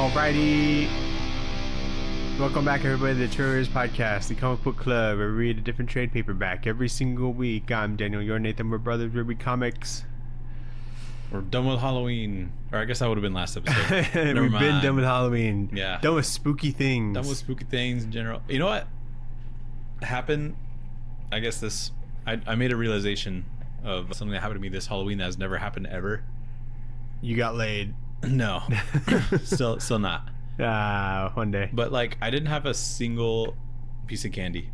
Alrighty. Welcome back, everybody, to the Tradewaiters Podcast, the comic book club, where we read a different trade paperback every single week. I'm Daniel, you're Nathan, we're brothers, we read comics. We're done with Halloween. Or I guess that would have been last episode. We've been done with Halloween. Yeah. Done with spooky things. Done with spooky things in general. You know what happened? I guess I made a realization of something that happened to me this Halloween that has never happened ever. You got laid. No. Still not. One day. But like, I didn't have a single piece of candy.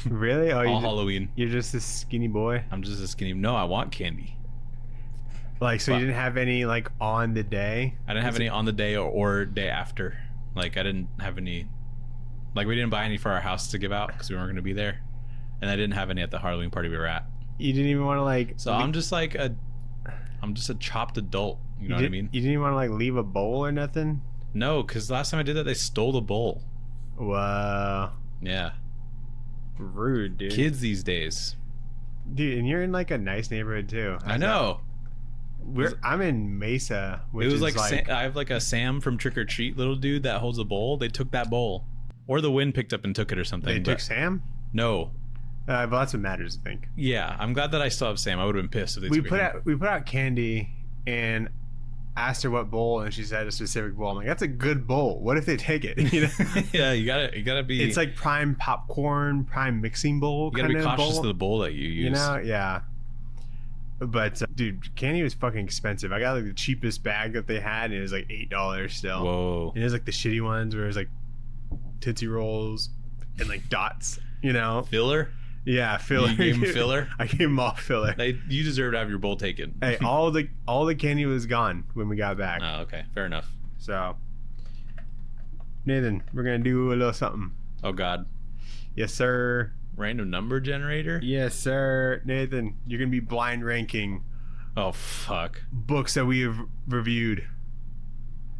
Really? All Halloween. You're just a skinny boy? I'm just a skinny. No, I want candy. Like, so you didn't have any, like, on the day? I didn't have any on the day or day after. Like, I didn't have any. Like, we didn't buy any for our house to give out because we weren't going to be there. And I didn't have any at the Halloween party we were at. You didn't even want to, like... So I'm just a chopped adult. You know what I mean? You didn't even want to, like, leave a bowl or nothing? No, because last time I did that, they stole the bowl. Wow. Yeah. Rude, dude. Kids these days. Dude, and you're in, like, a nice neighborhood, too. I know. I'm in Mesa, which it was is like I have, like, a Sam from Trick or Treat little dude that holds a bowl. They took that bowl. Or the wind picked up and took it or something. They took Sam? No. Well, that's what matters, I think. Yeah, I'm glad that I still have Sam. I would have been pissed if they took him. We put out candy and asked her what bowl, and she said a specific bowl. I'm like, that's a good bowl. What if they take it? You know? Yeah, you gotta be. It's like prime popcorn, prime mixing bowl. You gotta be cautious of the bowl that you use. You know, yeah. But dude, candy was fucking expensive. I got like the cheapest bag that they had, and it was like $8 still. Whoa. And it was like the shitty ones where it was like Tootsie Rolls and like dots. You know, filler. Yeah, filler. You gave him filler? I gave him all filler. You deserve to have your bowl taken. Hey, all the candy was gone when we got back. Oh, okay. Fair enough. So, Nathan, we're going to do a little something. Oh, God. Yes, sir. Random number generator? Yes, sir. Nathan, you're going to be blind ranking. Oh, fuck. Books that we have reviewed.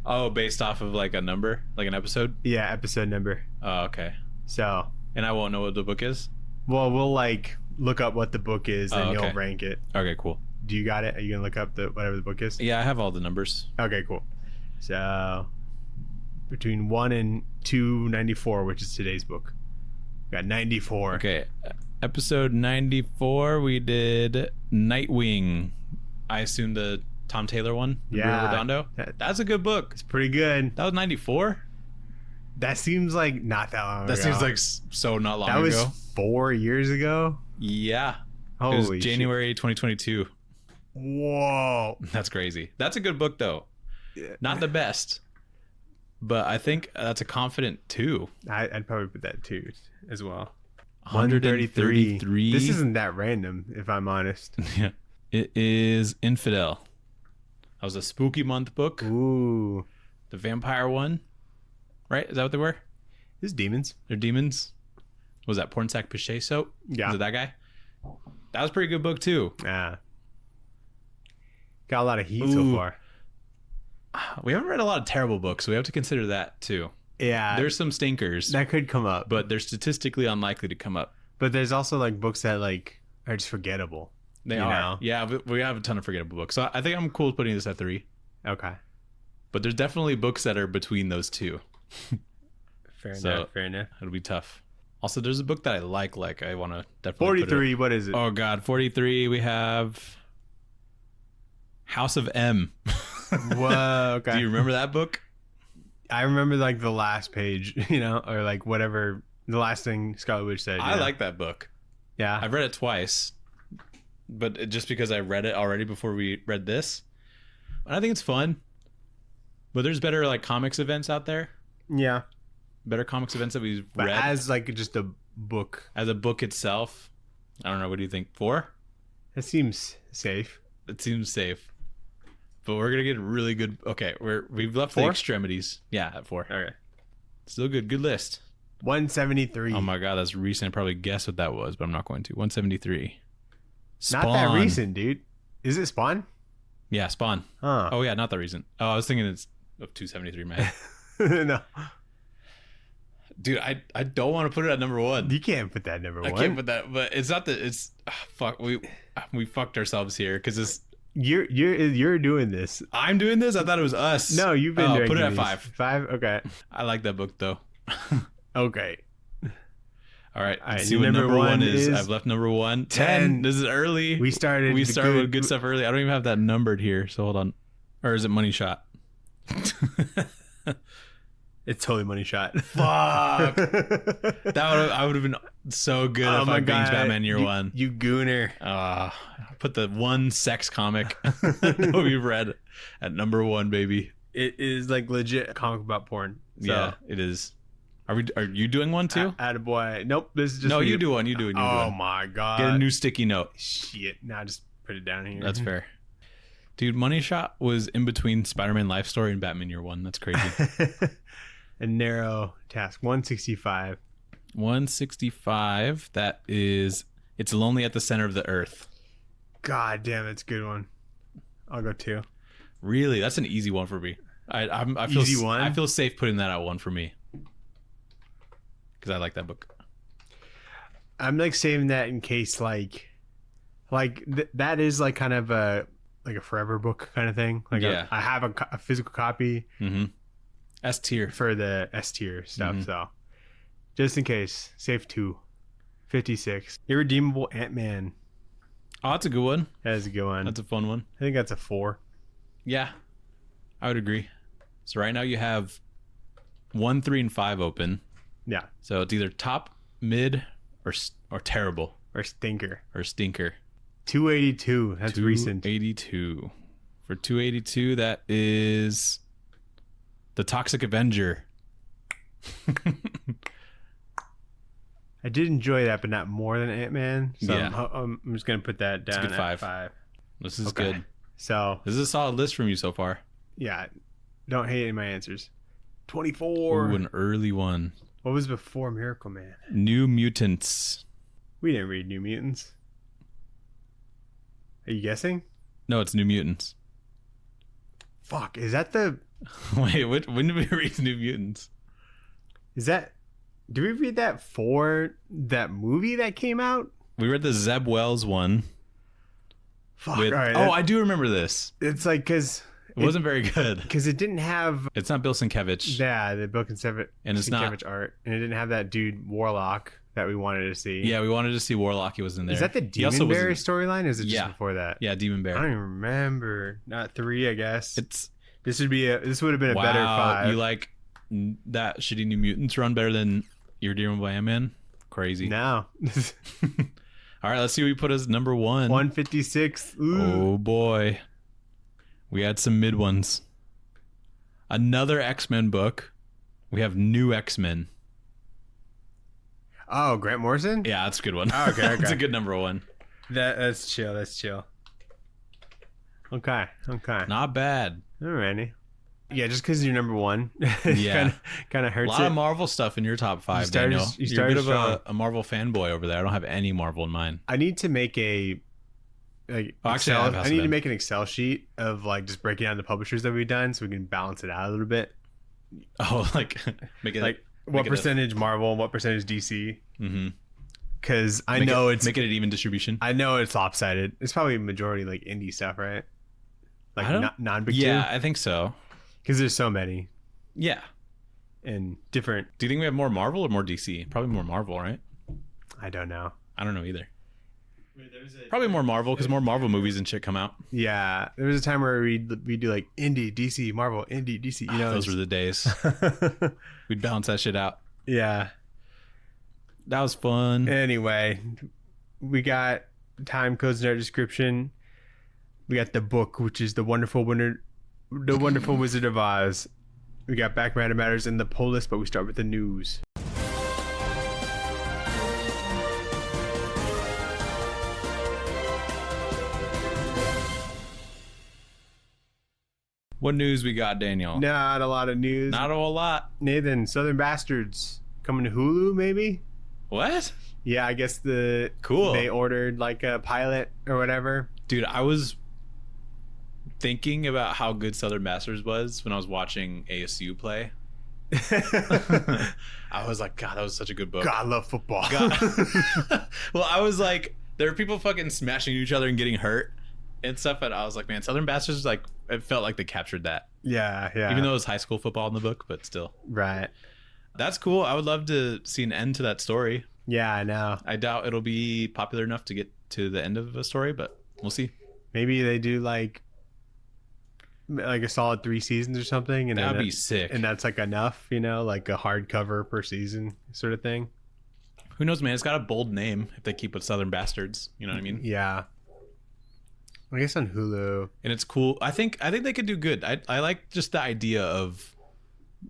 Oh, based off of like a number? Like an episode? Yeah, episode number. Oh, okay. So. And I won't know what the book is? Well, we'll like look up what the book is and you'll rank it. Okay, cool. Do you got it? Are you gonna look up whatever the book is? Yeah, I have all the numbers. Okay, cool. So between 1 and 294, which is today's book, we got 94. Okay, episode 94, we did Nightwing. I assume the Tom Taylor one. Yeah, Redondo. That's a good book. It's pretty good. That was 94. That seems like not that long ago. That seems like so not long ago. That was 4 years ago? Yeah. Holy it was January 2022. Whoa. That's crazy. That's a good book, though. Yeah. Not the best. But I think that's a confident 2. I'd probably put that 2 as well. 133. This isn't that random, if I'm honest. Yeah. It is Infidel. That was a spooky month book. Ooh. The vampire one. Right? Is that what they were? It's demons. They're demons. Was that Pornsack Pichet soap? Yeah. Was it that guy? That was a pretty good book, too. Yeah. Got a lot of heat so far. We haven't read a lot of terrible books, so we have to consider that, too. Yeah. There's some stinkers. That could come up. But they're statistically unlikely to come up. But there's also, like, books that, like, are just forgettable. They are. Know? Yeah, we have a ton of forgettable books. So I think I'm cool with putting this at 3. Okay. But there's definitely books that are between those two. Fair enough. It'll be tough. Also, there's a book that I like I want to definitely 43, what is it? Oh, God. 43, we have House of M. Whoa, okay. Do you remember that book? I remember, like, the last page, you know, or, like, whatever, the last thing Scarlet Witch said. I like that book. Yeah. I've read it twice, but just because I read it already before we read this. And I think it's fun. But there's better, like, comics events out there. Yeah. Better comics events that we've read. As, like, just a book. As a book itself. I don't know. What do you think? 4? It seems safe. It seems safe. But we're going to get really good. Okay. We've left 4? the extremities. Yeah, at 4. Okay. Still good. Good list. 173. Oh, my God. That's recent. I probably guessed what that was, but I'm not going to. 173. Spawn. Not that recent, dude. Is it Spawn? Yeah, Spawn. Huh. Oh, yeah. Not that recent. Oh, I was thinking it's of 273, man. No. Dude, I don't want to put it at number 1. You can't put that number 1. I can't put that, but it's not that it's fuck. We fucked ourselves here because You're doing this. I'm doing this? I thought it was us. No, you've been doing put it at these. 5. 5? Okay. I like that book, though. Okay. All right. All right, See what number number one 1 is. is I've left number 1. 10. 10. This is early. We started with good stuff early. I don't even have that numbered here, so hold on. Or is it Money Shot? It's totally Money Shot. Fuck. I would have been so good if I binged Batman Year 1. You gooner. Put the one sex comic that we've read at number 1, baby. It is like legit a comic about porn. So. Yeah, it is. Are you doing one too? Attaboy. Nope. This is just no. You do one. You do it. Oh my god. Get a new sticky note. Shit. Now just put it down here. That's fair. Dude, Money Shot was in between Spider-Man Life Story and Batman Year 1. That's crazy. A narrow task. 165. 165. That is. It's Lonely at the Center of the Earth. God damn, that's a good one. I'll go 2. Really, that's an easy one for me. I feel Easy one? I feel safe putting that at 1 for me because I like that book. I'm like saving that in case that is like kind of a forever book kind of thing. Like yeah. I have a physical copy. Mm-hmm. S tier for the S tier stuff. Mm-hmm. So just in case, save 2. 56. Irredeemable Ant-Man. Oh, that's a good one. That is a good one. That's a fun one. I think that's a 4. Yeah, I would agree. So right now you have 1, 3, and 5 open. Yeah. So it's either top, mid, or terrible. Or stinker. 282. That's recent. 282. For 282, that is The Toxic Avenger. I did enjoy that, but not more than Ant-Man. So yeah. I'm just going to put that down at 5. This is good. So this is a solid list from you so far. Yeah. Don't hate any of my answers. 24. Ooh, an early one. What was before Miracle Man? New Mutants. We didn't read New Mutants. Are you guessing? No, it's New Mutants. Fuck, is that the... Wait, when did we read New Mutants? Is that... Did we read that for that movie that came out? We read the Zeb Wells one. Fuck, with, all right. Oh, I do remember this. It's like, because... It wasn't very good. Because it didn't have... It's not Bill Sienkiewicz. Yeah, the Bill Sienkiewicz and it's not art. And it didn't have that dude, Warlock, that we wanted to see. Yeah, we wanted to see Warlock. He was in there. Is that the Demon Bear storyline? Or is it just before that? Yeah, Demon Bear. I don't even remember. Not 3, I guess. This would have been a better 5. You like that shitty New Mutants run better than Your Dear Man? Crazy. No. All right, let's see what you put as number 1. 156. Ooh. Oh boy. We had some mid ones. Another X-Men book. We have New X-Men. Oh, Grant Morrison? Yeah, that's a good one. Oh, okay. That's a good number 1. That's chill. Okay. Not bad. Alrighty. Yeah, just because you're number 1. Yeah. kind of hurts. A lot of Marvel stuff in your top 5, Daniel. You're a bit of a Marvel fanboy over there. I don't have any Marvel in mine. I need to make a... Excel. I need to make an Excel sheet of just breaking down the publishers that we've done so we can balance it out a little bit. Oh, make it what percentage Marvel and what percentage DC? Mm-hmm. Because I know it's making it even distribution. I know it's lopsided. It's probably majority indie stuff, right? Non-big. Yeah, I think so. Because there's so many. Yeah. And different. Do you think we have more Marvel or more DC? Probably more Marvel, right? I don't know. I don't know either. Probably more Marvel because more Marvel movies and shit come out. Yeah, there was a time where we do indie, DC, Marvel, indie, DC. Those were the days. We'd balance that shit out. Yeah, that was fun. Anyway, we got time codes in our description. We got the book, which is the Wonderful Wizard of Oz. We got Back Matters in the poll list, but we start with the news. What news we got, Daniel? Not a lot of news. Not a whole lot. Nathan, Southern Bastards coming to Hulu, maybe? What? Yeah, I guess they ordered a pilot or whatever. Dude, I was thinking about how good Southern Bastards was when I was watching ASU play. I was like, God, that was such a good book. God, I love football. Well, I was like, there are people fucking smashing each other and getting hurt. and stuff. But I was like, man, Southern Bastards, like, it felt like they captured that. Yeah, yeah. Even though it was high school football in the book, but still. Right. That's cool. I would love to see an end to that story. Yeah, I know. I doubt it'll be popular enough to get to the end of a story, but we'll see. Maybe they do like a solid 3 seasons or something, and That'd be sick. And that's like enough, like a hardcover per season sort of thing. Who knows, man? It's got a bold name if they keep with Southern Bastards. You know what I mean? Yeah. I guess on Hulu. And it's cool. I think they could do good. I like just the idea of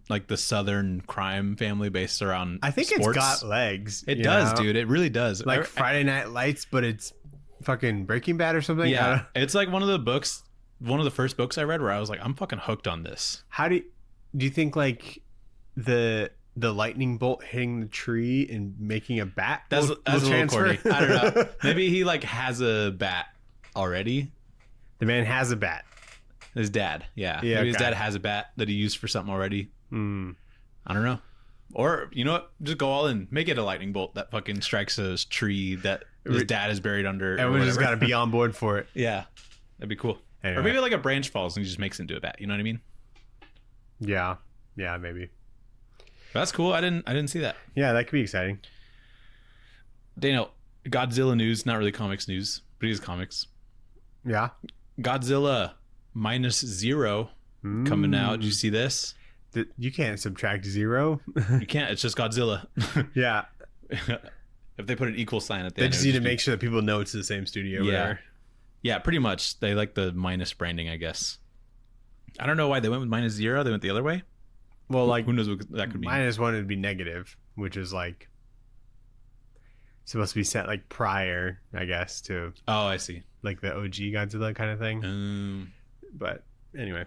like the Southern crime family based around I think sports. it's got legs. It does, dude. It really does. Like Friday Night Lights, but it's fucking Breaking Bad or something. Yeah. It's like one of the first books I read where I was like, I'm fucking hooked on this. How do you think like the lightning bolt hitting the tree and making a bat That's will a little transfer? corny. I don't know. Maybe he like has a bat already. The man has a bat. His dad. Yeah. Yeah, Maybe his okay. dad has a bat that he used for something already. Mm. I don't know. Or, you know what? Just go all in. Make it a lightning bolt that fucking strikes a tree that his dad is buried under. Everyone's just got to be on board for it. Yeah. That'd be cool. Anyway. Or maybe like a branch falls and he just makes it into a bat. You know what I mean? Yeah. Yeah, maybe. That's cool. I didn't see that. Yeah, that could be exciting. Daniel, Godzilla news, not really comics news, but it is comics. Yeah. Godzilla -0 coming out. Did you see this? You can't subtract 0. You can't. It's just Godzilla. Yeah. If they put an equal sign at the They end. just need to make sure that people know it's the same studio. Or Yeah. whatever. Yeah, pretty much. They like the minus branding, I guess. I don't know why they went with -0. They went the other way. Well, like Who knows what that could be? -1 would be negative, which is like supposed to be set like prior, I guess, to Oh, I see. like the OG Godzilla kind of thing. But anyway,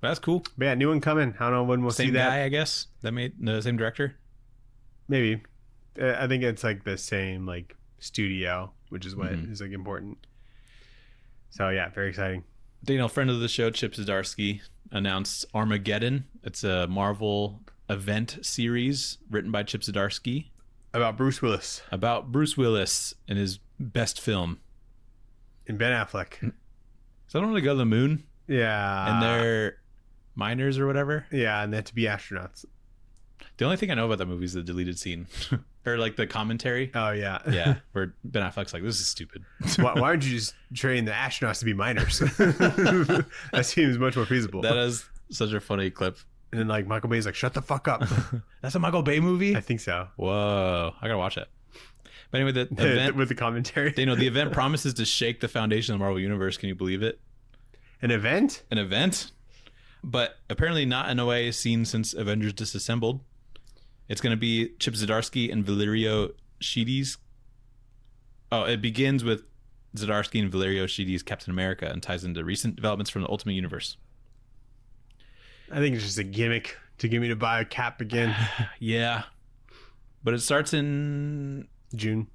That's cool. but yeah, new one coming. I don't know when we'll see Same that. guy, I guess. That made the same director. Maybe. I think it's like the same like studio, which is what Mhm. is like important. So yeah, very exciting. Daniel, friend of the show, Chip Zdarsky, announced Armageddon. It's a Marvel event series written by Chip Zdarsky About Bruce Willis about Bruce Willis and his best film. and Ben Affleck. So I don't want to go to the moon Yeah. and they're miners or whatever. Yeah, and they have to be astronauts. The only thing I know about that movie is the deleted scene or like the commentary. Oh yeah. Yeah, where Ben Affleck's like, "This is stupid." Why don't you just train the astronauts to be miners? That seems much more feasible. That is such a funny clip. And then like Michael Bay's like, shut the fuck up. That's a Michael Bay movie. I think so. Whoa, I gotta watch it. But anyway, the event, With the commentary. the event promises to shake the foundation of the Marvel Universe. Can you believe it? An event? An event, but apparently not in a way seen since Avengers Disassembled. It's going to be Chip Zdarsky and Valerio Schiti's. Oh, it begins with Zdarsky and Valerio Schiti's Captain America and ties into recent developments from the Ultimate Universe. I think it's just a gimmick to get me to buy a cap again. Yeah, but it starts in June.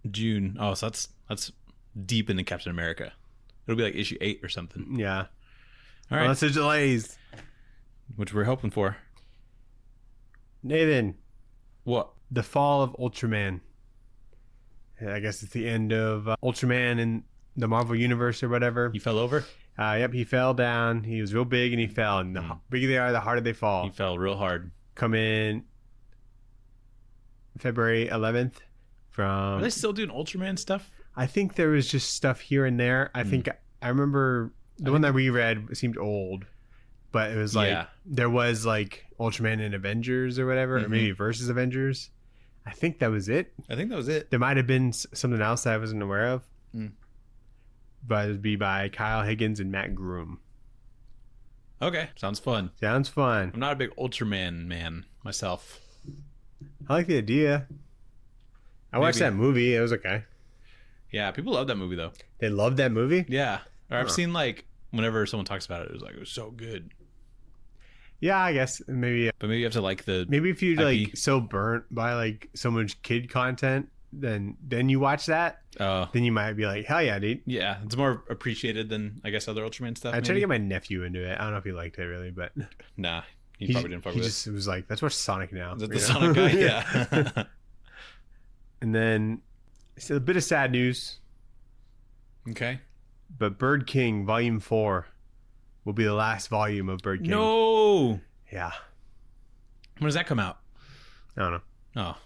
June. Oh, so that's deep into Captain America. It'll be like issue 8 or something. Yeah. All right, Unless there's delays. which we're hoping for. Nathan, What? the fall of Ultraman. Yeah, I guess it's the end of Ultraman in the Marvel Universe or whatever. He fell over? Yep, he fell down. He was real big and he fell. And the bigger they are, the harder they fall. He fell real hard. Come in February 11th Are from... they still doing Ultraman stuff? I think there was just stuff here and there. I think I remember the one that we read seemed old, but it was like Yeah. there was like Ultraman and Avengers or whatever, or maybe versus Avengers. I think that was it. I think that was it. There might have been something else that I wasn't aware of, but it would be by Kyle Higgins and Matt Groom. Okay, sounds fun. Sounds fun. I'm not a big Ultraman man myself. I like the idea. I watched Maybe. that movie. It was okay. Yeah, people love that movie though. They loved that movie. Yeah, or I've seen like whenever someone talks about it, it was so good. Yeah, I guess maybe. But maybe you have to like the Maybe if you're IP. like so burnt by like so much kid content, then you watch that, then you might be like, hell yeah, dude. yeah, it's more appreciated than I guess other Ultraman stuff. I tried to maybe. get my nephew into it. I don't know if he liked it really, but Nah, he probably didn't fuck he with just was like, let's watch Sonic now. it. Is it you the know? Sonic guy? Yeah. And then so a bit of sad news. Okay. But Bird King Volume 4 will be the last volume of Bird King. No. Yeah. When does that come out? I don't know. Oh,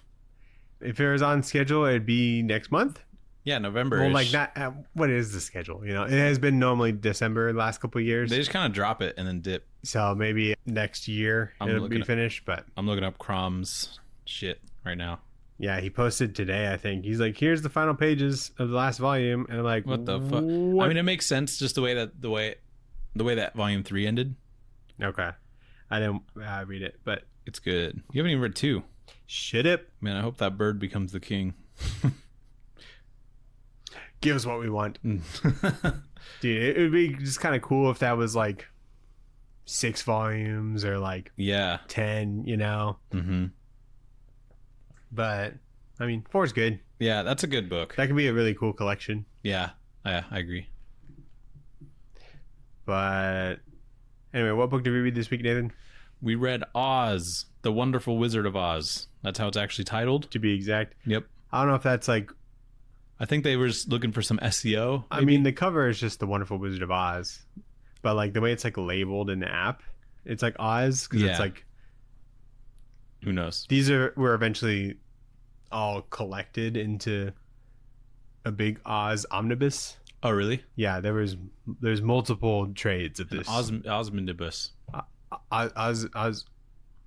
If it was on schedule, it'd be next month. yeah, November. Well, like not. What is the schedule? You know, it has been normally December the last couple of years. They just kind of drop it and then dip. So maybe next year it'll be finished. But I'm looking up Crom's shit right now. yeah, he posted today. I think he's like, "Here's the final pages of the last volume," and I'm like, What the fuck? I mean, it makes sense just the way that volume 3 ended. Okay, I didn't read it, but It's good. You haven't even read 2. shut up. Man, I hope that bird becomes the king. Give us what we want, dude. It would be just kind of cool if that was like 6 volumes or like Yeah. 10. You know, Mm-hmm. but I mean, 4 is good. Yeah, that's a good book. That could be a really cool collection. Yeah, I agree. But anyway, what book did we read this week, Nathan? We read Oz, The Wonderful Wizard of Oz. That's how it's actually titled. To be exact. Yep. I don't know if that's like. I think they were just looking for some SEO. I mean, the cover is just The Wonderful Wizard of Oz, but like the way it's like labeled in the app, it's like Oz because Yeah. it's like Who knows? these were eventually all collected into a big Oz omnibus. Oh, really? Yeah, there's multiple trades of this Osmondibus.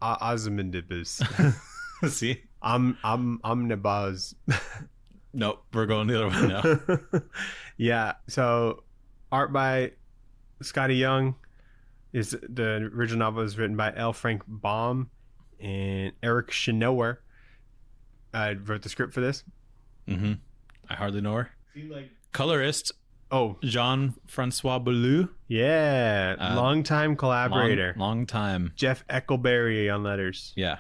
Osmondibus. See? Omnibus. Nope, we're going the other way now. Yeah, so art by Scotty Young. Is the original novel is written by L. Frank Baum and Eric Shinower. I wrote the script for this. Mm-hmm. I hardly know her. Colorist Oh, Jean-Francois Beaulieu. yeah, longtime collaborator. Long time. Jeff Eckelberry on letters. Yeah.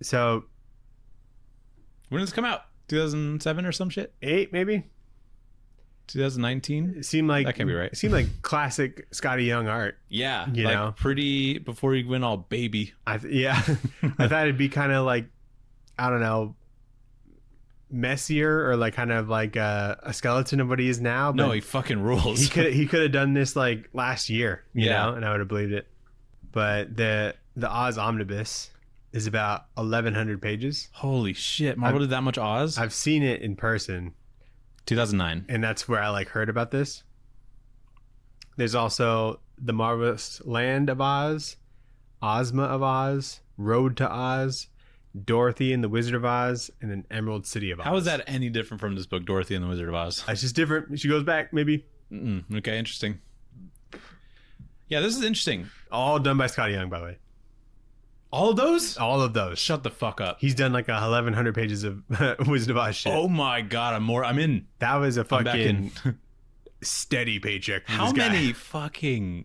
So When did this come out? 2007 or some shit? 8 maybe. 2019? It seemed like That can't be right. It seemed like classic Scotty Young art. Yeah. You like know? pretty before he went all baby. Yeah, I thought it'd be kind of like, I don't know, messier or like kind of like a skeleton of what he is now. But No, he fucking rules. he could have done this like last year, you Yeah. know, and I would have believed it. But the Oz omnibus is about 1,100 pages. Holy shit. Marvel did that much Oz? I've seen it in person, 2009. and that's where I like heard about this. There's also The Marvelous Land of Oz, Ozma of Oz, Road to Oz, Dorothy and the Wizard of Oz, and then Emerald City of Oz. How is that any different from this book, Dorothy and the Wizard of Oz? It's just different. She goes back, maybe. Okay, interesting. Yeah, this is interesting. All done by Scotty Young, by the way. All of those? All of those. Shut the fuck up. He's done like 1,100 pages of Wizard of Oz shit. Oh my god, I'm in. That was a I'm back fucking in. steady paycheck. From How this guy. many fucking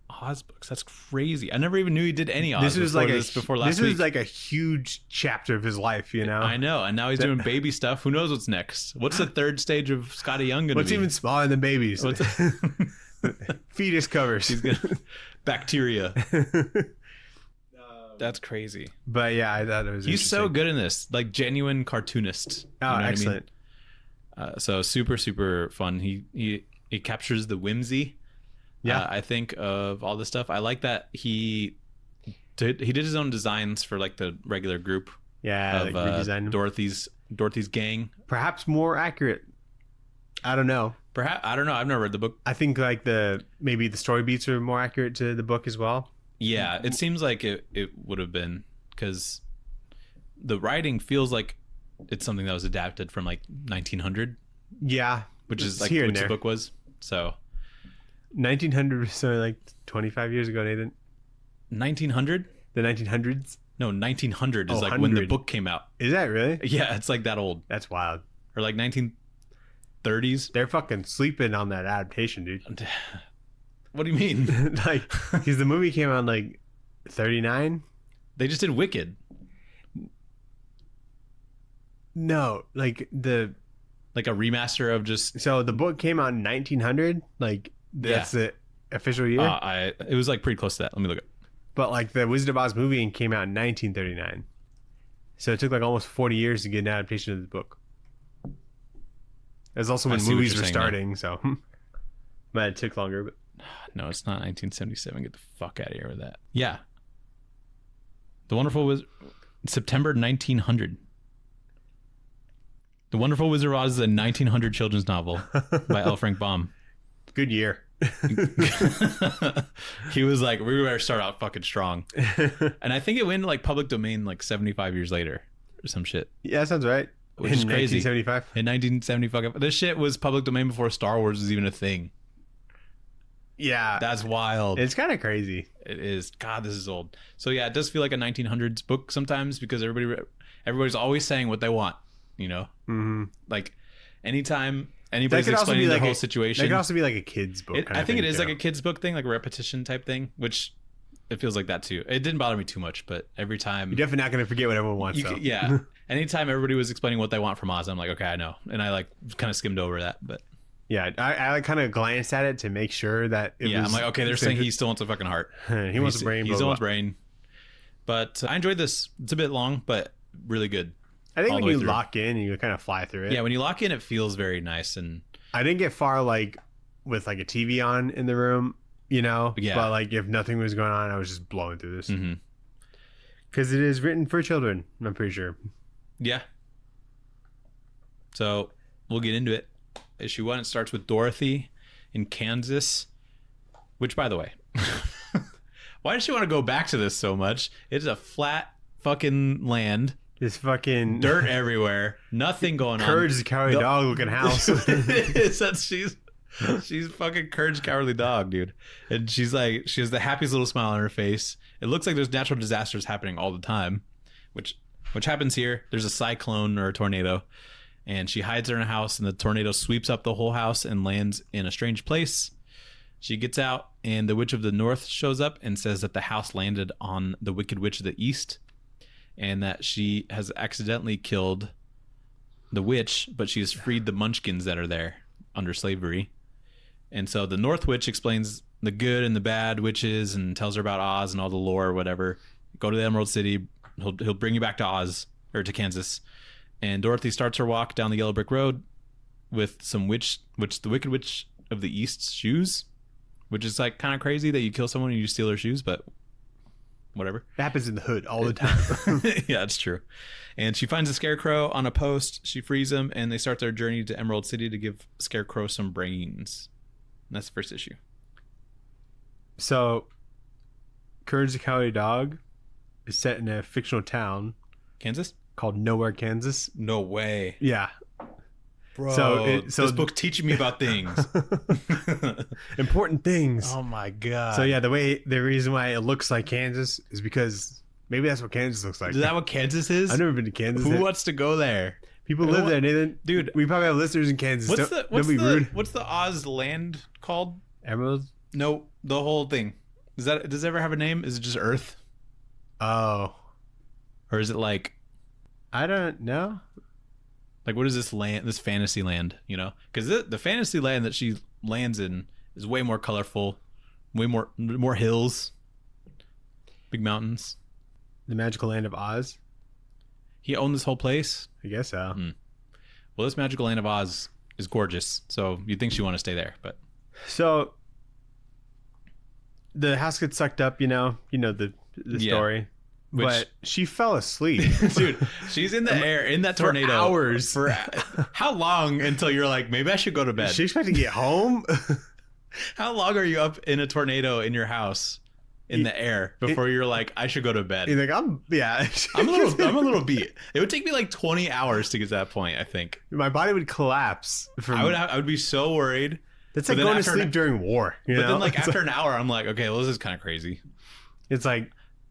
Oz books? That's crazy. I never even knew he did any Oz. This was like before last this week. was like a huge chapter of his life, you know. I know, and now he's doing baby stuff. Who knows what's next? What's the third stage of Scotty Young gonna What's be? even smaller than babies? What's Fetus covers. he's gonna bacteria. That's crazy. But yeah, I thought it was. He's so interesting. good in this, like genuine cartoonist. Oh, You know what excellent. I mean? So super fun. He captures the whimsy. Yeah. I think of all this stuff. I like that he did his own designs for like the regular group Yeah, of like redesigned them. Dorothy's gang. Perhaps more accurate. I don't know. Perhaps I don't know. I've never read the book. I think like maybe the story beats are more accurate to the book as well. Yeah, it seems like it would have been, because the writing feels like it's something that was adapted from like 1900, Yeah, which is it's like here and which the there. book was. So 1900 was only like 25 years ago, Nathan. 1900? The 1900s. No, 1900 is Oh, like when the 100. book came out. Is that really? Yeah, it's like that old, That's wild. or like 1930s. They're fucking sleeping on that adaptation, dude. What do you mean? Like, because the movie came out in like 39. They just did Wicked. No, like Like a remaster of just so the book came out in 1900. Like that's the official year. it was like pretty close to that. Let me look at. But like the Wizard of Oz movie came out in 1939. So it took like almost 40 years to get an adaptation of the book. It was also I when see what movies you're were saying now. starting, so Might have took longer, but No, it's not 1977. Get the fuck out of here with that. Yeah. The Wonderful was September 1900. The Wonderful Wizard of Oz is a 1900 children's novel by L. Frank Baum. good year. He was like, we better start out fucking strong. And I think it went like public domain like 75 years later or some shit. Yeah, that sounds right. Which in is crazy. 1975. In 1975. This shit was public domain before Star Wars was even a thing. Yeah. That's wild. It's kind of crazy. It is. God, this is old. So yeah, it does feel like a 1900s book sometimes because everybody's always saying what they want, you know? Mm-hmm. Like anytime anybody's That could also explaining be the like whole situation. That could also be like a kid's book. I think it is like a kid's book thing, like a repetition type thing, which it feels like that too. It didn't bother me too much, but every time... You're definitely not going to forget what everyone wants, though. Yeah. Anytime everybody was explaining what they want from Oz, I'm like, okay, I know. And I like kind of skimmed over that, but... Yeah, I like kind of glanced at it to make sure that it was... I'm like, okay, they're saying he still wants a fucking heart. he wants a brain. He still wants brain. But I enjoyed this. It's a bit long, but really good. I think when you through. lock in, you kind of fly through it. Yeah, when you lock in, it feels very nice. And I didn't get far like with like a TV on in the room, you know? Yeah. But like if nothing was going on, I was just blowing through this. mm-hmm. Because it is written for children, I'm pretty sure. Yeah. So we'll get into it. Issue 1, it starts with Dorothy in Kansas, which, by the way, why does she want to go back to this so much? It's a flat fucking land. This fucking... Dirt everywhere. Nothing going on. Courage the Cowardly Dog looking house. It is. She's fucking Courage the Cowardly Dog, dude. And she has the happiest little smile on her face. It looks like there's natural disasters happening all the time, which happens here. There's a cyclone or a tornado. And she hides her in a house, and the tornado sweeps up the whole house and lands in a strange place. She gets out, and the Witch of the North shows up and says that the house landed on the Wicked Witch of the East, and that she has accidentally killed the witch, but she has freed the Munchkins that are there under slavery. And so the North Witch explains the good and the bad witches and tells her about Oz and all the lore or whatever. Go to the Emerald City. He'll bring you back to Oz, or to Kansas. And Dorothy starts her walk down the yellow brick road with some the Wicked Witch of the East's shoes, which is like kind of crazy that you kill someone and you steal their shoes, but whatever. It happens in the hood all the time. Yeah, it's true. And she finds a Scarecrow on a post. She frees him, and they start their journey to Emerald City to give Scarecrow some brains. And that's the first issue. So, Courage the Cowardly Dog is set in a fictional town. Kansas? Called Nowhere, Kansas. No way. Yeah. Bro, so this book teaching me about things. Important things. Oh my god. So yeah, the reason why it looks like Kansas is because maybe that's what Kansas looks like. Is that what Kansas is? I've never been to Kansas. Who wants to go there? People live there, Nathan. Dude, we probably have listeners in Kansas. Don't be rude. What's the Oz land called? Emerald? No, the whole thing. Does it ever have a name? Is it just Earth? Oh. Or is it like... I don't know. Like, what is this land? This fantasy land, you know? Because the fantasy land that she lands in is way more colorful, way more hills, big mountains. The magical land of Oz. He owned this whole place. I guess so. Well, this magical land of Oz is gorgeous, so you'd think she'd want to stay there, but so the house gets sucked up. You know the story. But she fell asleep. Dude, she's in the air in that tornado. For hours. For how long until you're like, maybe I should go to bed? Is she expecting to get home? How long are you up in a tornado in your house in the air before you're like, I should go to bed? You're like, I'm a little beat. It would take me like 20 hours to get to that point, I think. My body would collapse. I would be so worried. That's like going to sleep during war. Then like after an hour, I'm like, okay, well, this is kind of crazy. It's like...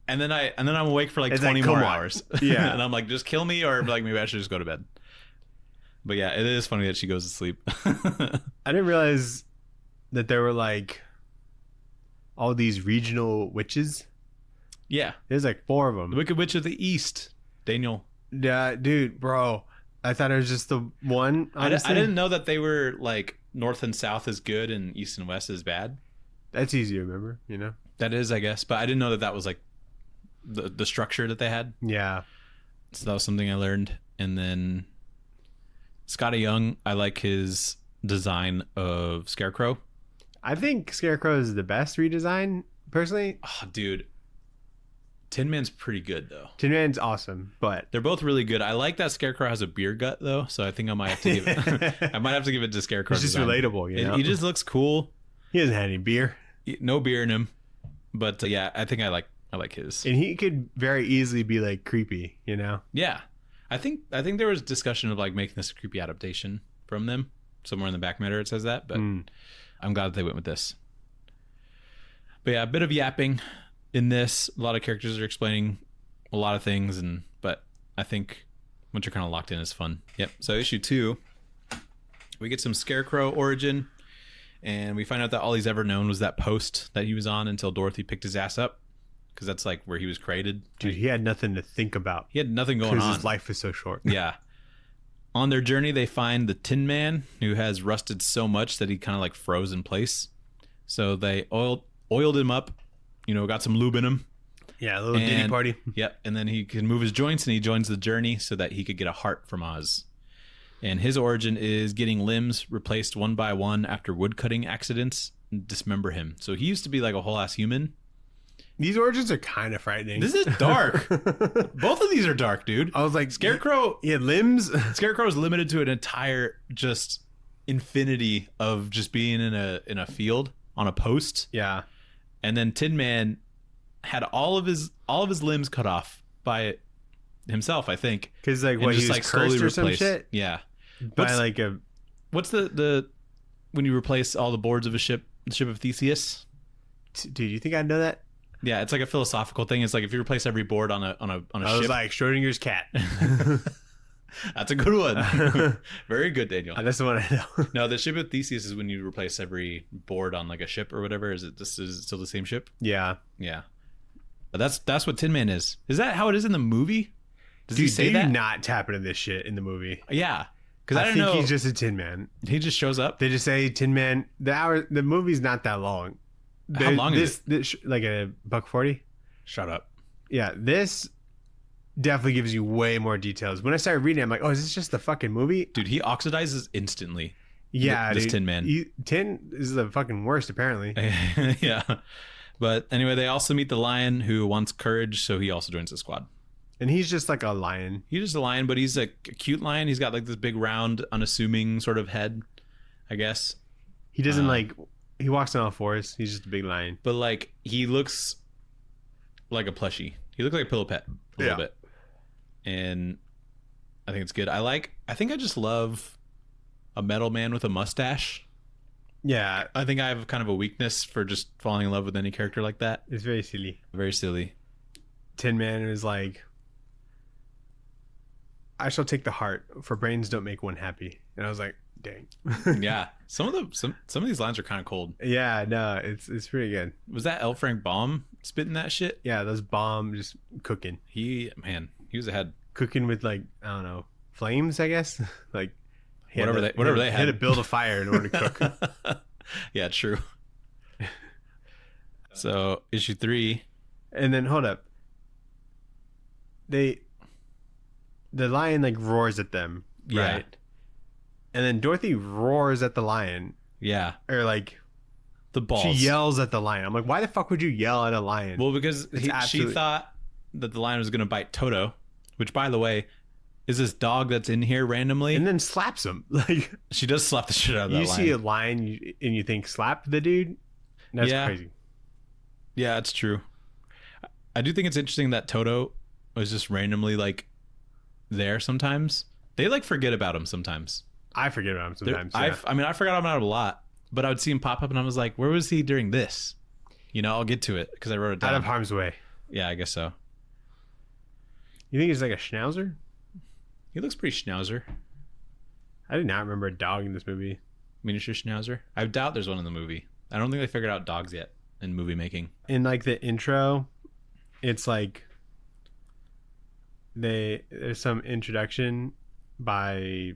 And then I'm awake for like 20 more hours. Yeah. And I'm like, just kill me, or like maybe I should just go to bed. But yeah, it is funny that she goes to sleep. I didn't realize that there were like all these regional witches. Yeah. There's like 4 of them. The Wicked Witch of the East, Daniel. Yeah, dude, bro. I thought it was just the one. I didn't know that they were like north and south is good and east and west is bad. That's easy to remember, you know? That is, I guess. But I didn't know that was like the structure that they had. Yeah. So that was something I learned. And then Scotty Young, I like his design of Scarecrow. I think Scarecrow is the best redesign, personally. Oh, dude. Tin Man's pretty good, though. Tin Man's awesome, but They're both really good. I like that Scarecrow has a beer gut, though, so I think I might have to give it. I might have to give it to Scarecrow. It's just design. relatable, you know. He just looks cool. He hasn't had any beer, No beer in him, but yeah, I think I like his. and he could very easily be like creepy, you know. Yeah, I think there was discussion of like making this a creepy adaptation from them. Somewhere in the back matter it says that, but I'm glad that they went with this. But yeah, a bit of yapping in this. A lot of characters are explaining a lot of things, but I think once you're kind of locked in, it's fun. Yep. So issue 2, we get some Scarecrow origin, and we find out that all he's ever known was that post that he was on until Dorothy picked his ass up, because that's like where he was created. Dude, he had nothing to think about. He had nothing going Because on. his life is so short. Yeah. On their journey, they find the Tin Man, who has rusted so much that he kind of like froze in place. So they oiled him up, got some lube in him. Yeah, a little ditty party. Yep, and then he can move his joints, and he joins the journey so that he could get a heart from Oz. And his origin is getting limbs replaced one by one after woodcutting accidents and dismember him. So he used to be like a whole ass human. These origins are kind of frightening. This is dark. Both of these are dark, dude. I was like, Scarecrow. He had limbs. Scarecrow is limited to an entire just infinity of just being in a field on a post. Yeah. And then Tin Man had all of his limbs cut off by himself, I think. Because like And what, he just was like slowly cursed or some replaced. shit? Yeah. By like a... What's the when you replace all the boards of a ship, the ship of Theseus? Dude, you think I know that? Yeah, it's like a philosophical thing. It's like if you replace every board on a I ship. was like Schrodinger's cat. That's a good one. Very good, Daniel. That's the one I know. No, the ship of Theseus is when you replace every board on like a ship or whatever. Is it still the same ship? Yeah. Yeah. But that's what Tin Man is. Is that how it is in the movie? Does Dude, he say they that? do not tap into this shit in the movie. Yeah. Because I don't think know. he's just a Tin Man. He just shows up. They just say Tin Man. The movie's not that long. How long is it? This like a $1.40. Shut up. Yeah, this definitely gives you way more details. When I started reading it, I'm like, oh, is this just the fucking movie? Dude, he oxidizes instantly. Yeah, This dude. Tin Man. Tin is the fucking worst, apparently. Yeah. But anyway, they also meet the lion who wants courage, so he also joins the squad. And he's just like a lion. He's just a lion, but he's a cute lion. He's got like this big, round, unassuming sort of head, I guess. He doesn't he walks on all fours. He's just a big lion. But like, he looks like a plushie. He looks like a pillow pet a little bit. And I think it's good. I think I just love a metal man with a mustache. Yeah, I think I have kind of a weakness for just falling in love with any character like that. it's very silly. Very silly. Tin Man is like, I shall take the heart, for brains don't make one happy. And I was like, dang. Yeah. Some of these lines are kind of cold. Yeah, no, it's pretty good. Was that L. Frank Baum spitting that shit? Yeah, those bomb just cooking. He was ahead. Cooking with like, I don't know, flames, I guess. Like Whatever they had had. to build a fire in order to cook. Yeah, true. So issue 3. And then hold up. The lion like roars at them, Yeah. right? And then Dorothy roars at the lion, Yeah. or like The balls. she yells at the lion. I'm like, why the fuck would you yell at a lion? Well, because she absolutely- thought that the lion was going to bite Toto, which, by the way, is this dog that's in here randomly. and then slaps him. Like She does slap the shit out of that you lion. see a lion and you think slap the dude. That's Yeah. crazy. Yeah, it's true. I do think it's interesting that Toto was just randomly like there sometimes. They like forget about him sometimes. I forget about him sometimes. Yeah. I forgot about him a lot, but I would see him pop up and I was like, where was he during this? I'll get to it because I wrote it down. Out of harm's way. Yeah, I guess so. You think he's like a schnauzer? He looks pretty schnauzer. I did not remember a dog in this movie. Miniature schnauzer. I doubt there's one in the movie. I don't think they figured out dogs yet in movie making. In like the intro, it's like there's some introduction by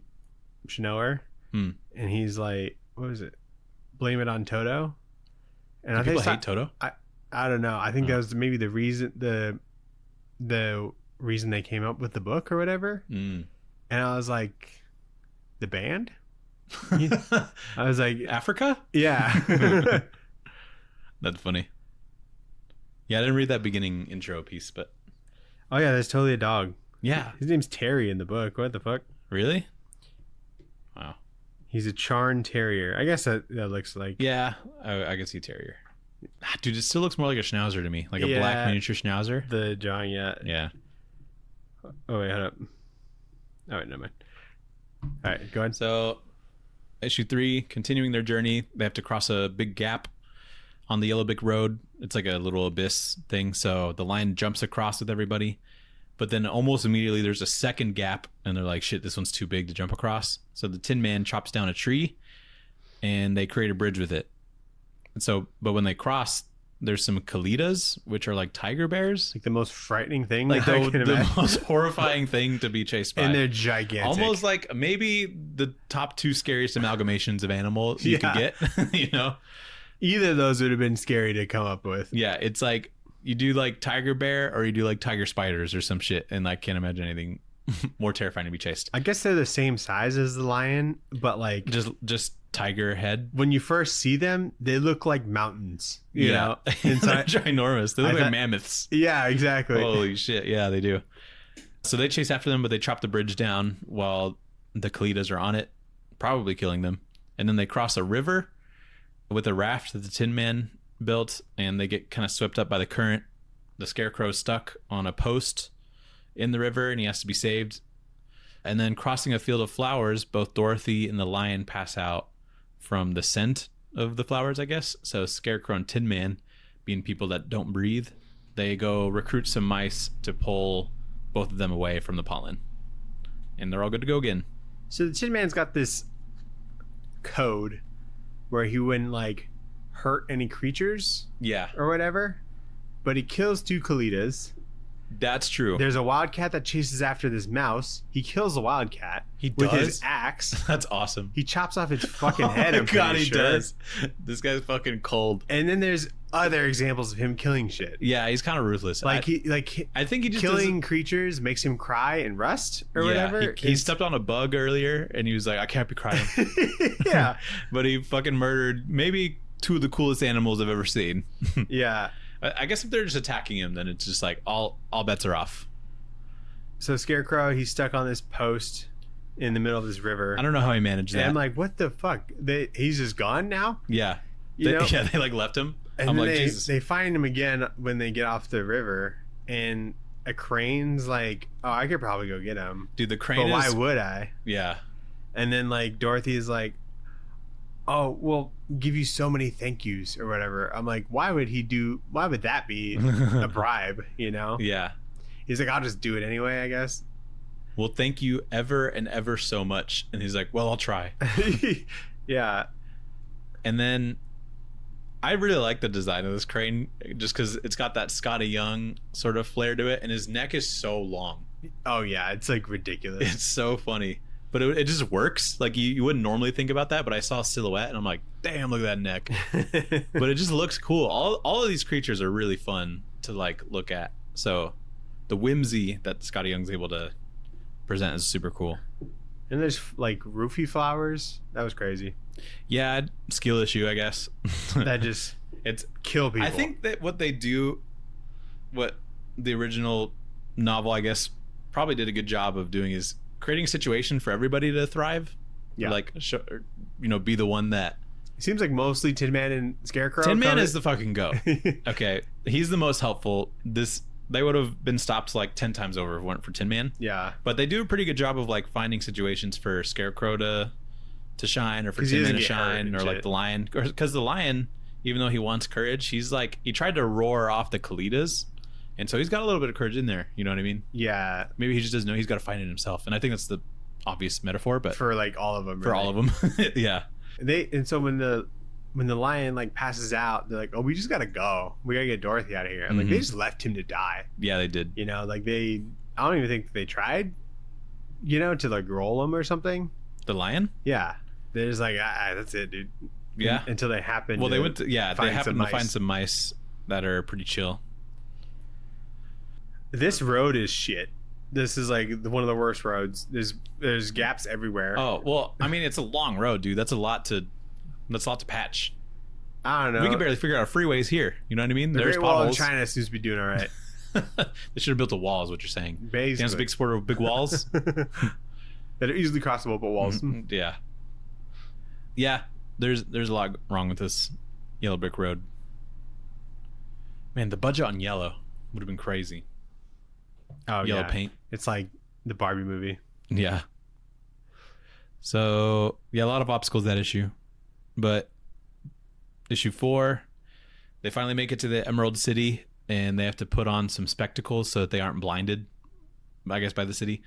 Schnoer, and he's like, what was it? Blame it on Toto. And Do I think people hate Toto? I don't know. I think that was maybe the reason the reason they came up with the book or whatever. Mm. And I was like, the band? I was like, Africa? yeah. That's funny. Yeah, I didn't read that beginning intro piece, but Oh yeah, that's totally a dog. yeah. His name's Terry in the book. What the fuck? Really? Wow. He's a Charn Terrier. I guess that looks like. Yeah, I can see terrier. Dude, it still looks more like a schnauzer to me, like a black miniature schnauzer. The drawing, yeah. Yeah. Oh wait, hold up. Oh wait, never mind. All right, go ahead. So, issue 3, continuing their journey, they have to cross a big gap on the Yellow Brick Road. It's like a little abyss thing, so the lion jumps across with everybody. But then almost immediately there's a second gap, and they're like, shit, this one's too big to jump across. So the Tin Man chops down a tree, and they create a bridge with it. And so, but when they cross, there's some Kalitas, which are like tiger bears. Like the most frightening thing. Like I can the imagine. most horrifying thing to be chased by. And they're gigantic. Almost like maybe the top 2 scariest amalgamations of animals you could get, you know? Either of those would have been scary to come up with. Yeah, it's like you do like tiger bear or you do like tiger spiders or some shit, and I can't imagine anything more terrifying to be chased. I guess they're the same size as the lion, but like Just tiger head. when you first see them, they look like mountains. You know? They're Inside. ginormous. They look I like thought- mammoths. Yeah, exactly. Holy shit, yeah, they do. So they chase after them, but they chop the bridge down while the Kalitas are on it, probably killing them. And then they cross a river with a raft that the Tin Man built, and they get kind of swept up by the current. The Scarecrow's stuck on a post in the river, and he has to be saved. And then crossing a field of flowers, both Dorothy and the lion pass out from the scent of the flowers, I guess. So Scarecrow and Tin Man, being people that don't breathe, they go recruit some mice to pull both of them away from the pollen. And they're all good to go again. So the Tin Man's got this code where he wouldn't like hurt any creatures Yeah, or whatever, but he kills 2 Kalitas. that's true. There's a wildcat that chases after this mouse. He kills the wildcat He with does? his axe. That's awesome. He chops off its fucking head. Oh I'm my God, pretty he sure. does. This guy's fucking cold. And then there's other examples of him killing shit. Yeah, he's kind of ruthless. Like I think he just killing creatures makes him cry and rust or whatever. He stepped on a bug earlier, and he was like, "I can't be crying." Yeah, But he fucking murdered maybe 2 of the coolest animals I've ever seen. yeah. I guess if they're just attacking him, then it's just like all bets are off. So Scarecrow, he's stuck on this post in the middle of this river. I don't know how he managed And that. I'm like, what the fuck? He's just gone now? Yeah, You know? yeah, they like left him. And I'm then like, Jesus. they find him again when they get off the river, and a crane's like, oh, I could probably go get him. Dude, the But crane why is. would I? Yeah, And then like Dorothy is like, oh, we'll give you so many thank yous or whatever. I'm like, why would that be a bribe, you know? yeah. He's like, I'll just do it anyway, I guess. Well, thank you ever and ever so much. And he's like, well, I'll try. Yeah. And then I really like the design of this crane just because it's got that Scotty Young sort of flair to it, and his neck is so long. Oh yeah, it's like ridiculous. It's so funny, but it just works. Like you wouldn't normally think about that, but I saw a silhouette and I'm like, damn, look at that neck. But it just looks cool. All of these creatures are really fun to like look at. So the whimsy that Scotty Young's able to present is super cool. And there's like roofie flowers. That was crazy. Yeah, skill issue, I guess. That just It's kill people. I think that what they do, what the original novel, I guess, probably did a good job of doing is creating a situation for everybody to thrive. Yeah. Like, be the one that. It seems like mostly Tin Man and Scarecrow. Tin Man come is the fucking go. Okay, he's the most helpful. They would have been stopped like 10 times over if it weren't for Tin Man. Yeah. But they do a pretty good job of like finding situations for Scarecrow to shine, or for 'Cause he Tin Man doesn't to get hurt shine, and or like shit. the lion, because the lion, even though he wants courage, he's like, he tried to roar off the Kalitas, and so he's got a little bit of courage in there. You know what I mean? Yeah. Maybe he just doesn't know he's got to find it himself, and I think that's the obvious metaphor, but For like all of them. for all of them, yeah, And so when the lion like passes out, they're like, oh, we just gotta go. We gotta get Dorothy out of here. I'm like, they just left him to die. yeah, they did. You know, like I don't even think they tried, to like roll him or something. The lion, Yeah. They're just like, that's it, dude. yeah. Until they happen. Well, to they went to, they find happened some to find mice. some mice that are pretty chill. This road is shit. This is like one of the worst roads. There's gaps everywhere. Oh well, I mean it's a long road, dude. That's a lot to patch. I don't know. We can barely figure out freeways here. You know what I mean? The There's Great Wall of potholes. China seems to be doing all right. They should have built a wall, is what you're saying. Basically. Dan's a big supporter of big walls. That are easily crossable, but walls. Yeah. Yeah. There's a lot wrong with this yellow brick road. Man, the budget on yellow would have been crazy. Oh, Yellow yeah. paint. It's like the Barbie movie. Yeah. So yeah, a lot of obstacles that issue. But issue 4, they finally make it to the Emerald City and they have to put on some spectacles so that they aren't blinded, I guess, by the city.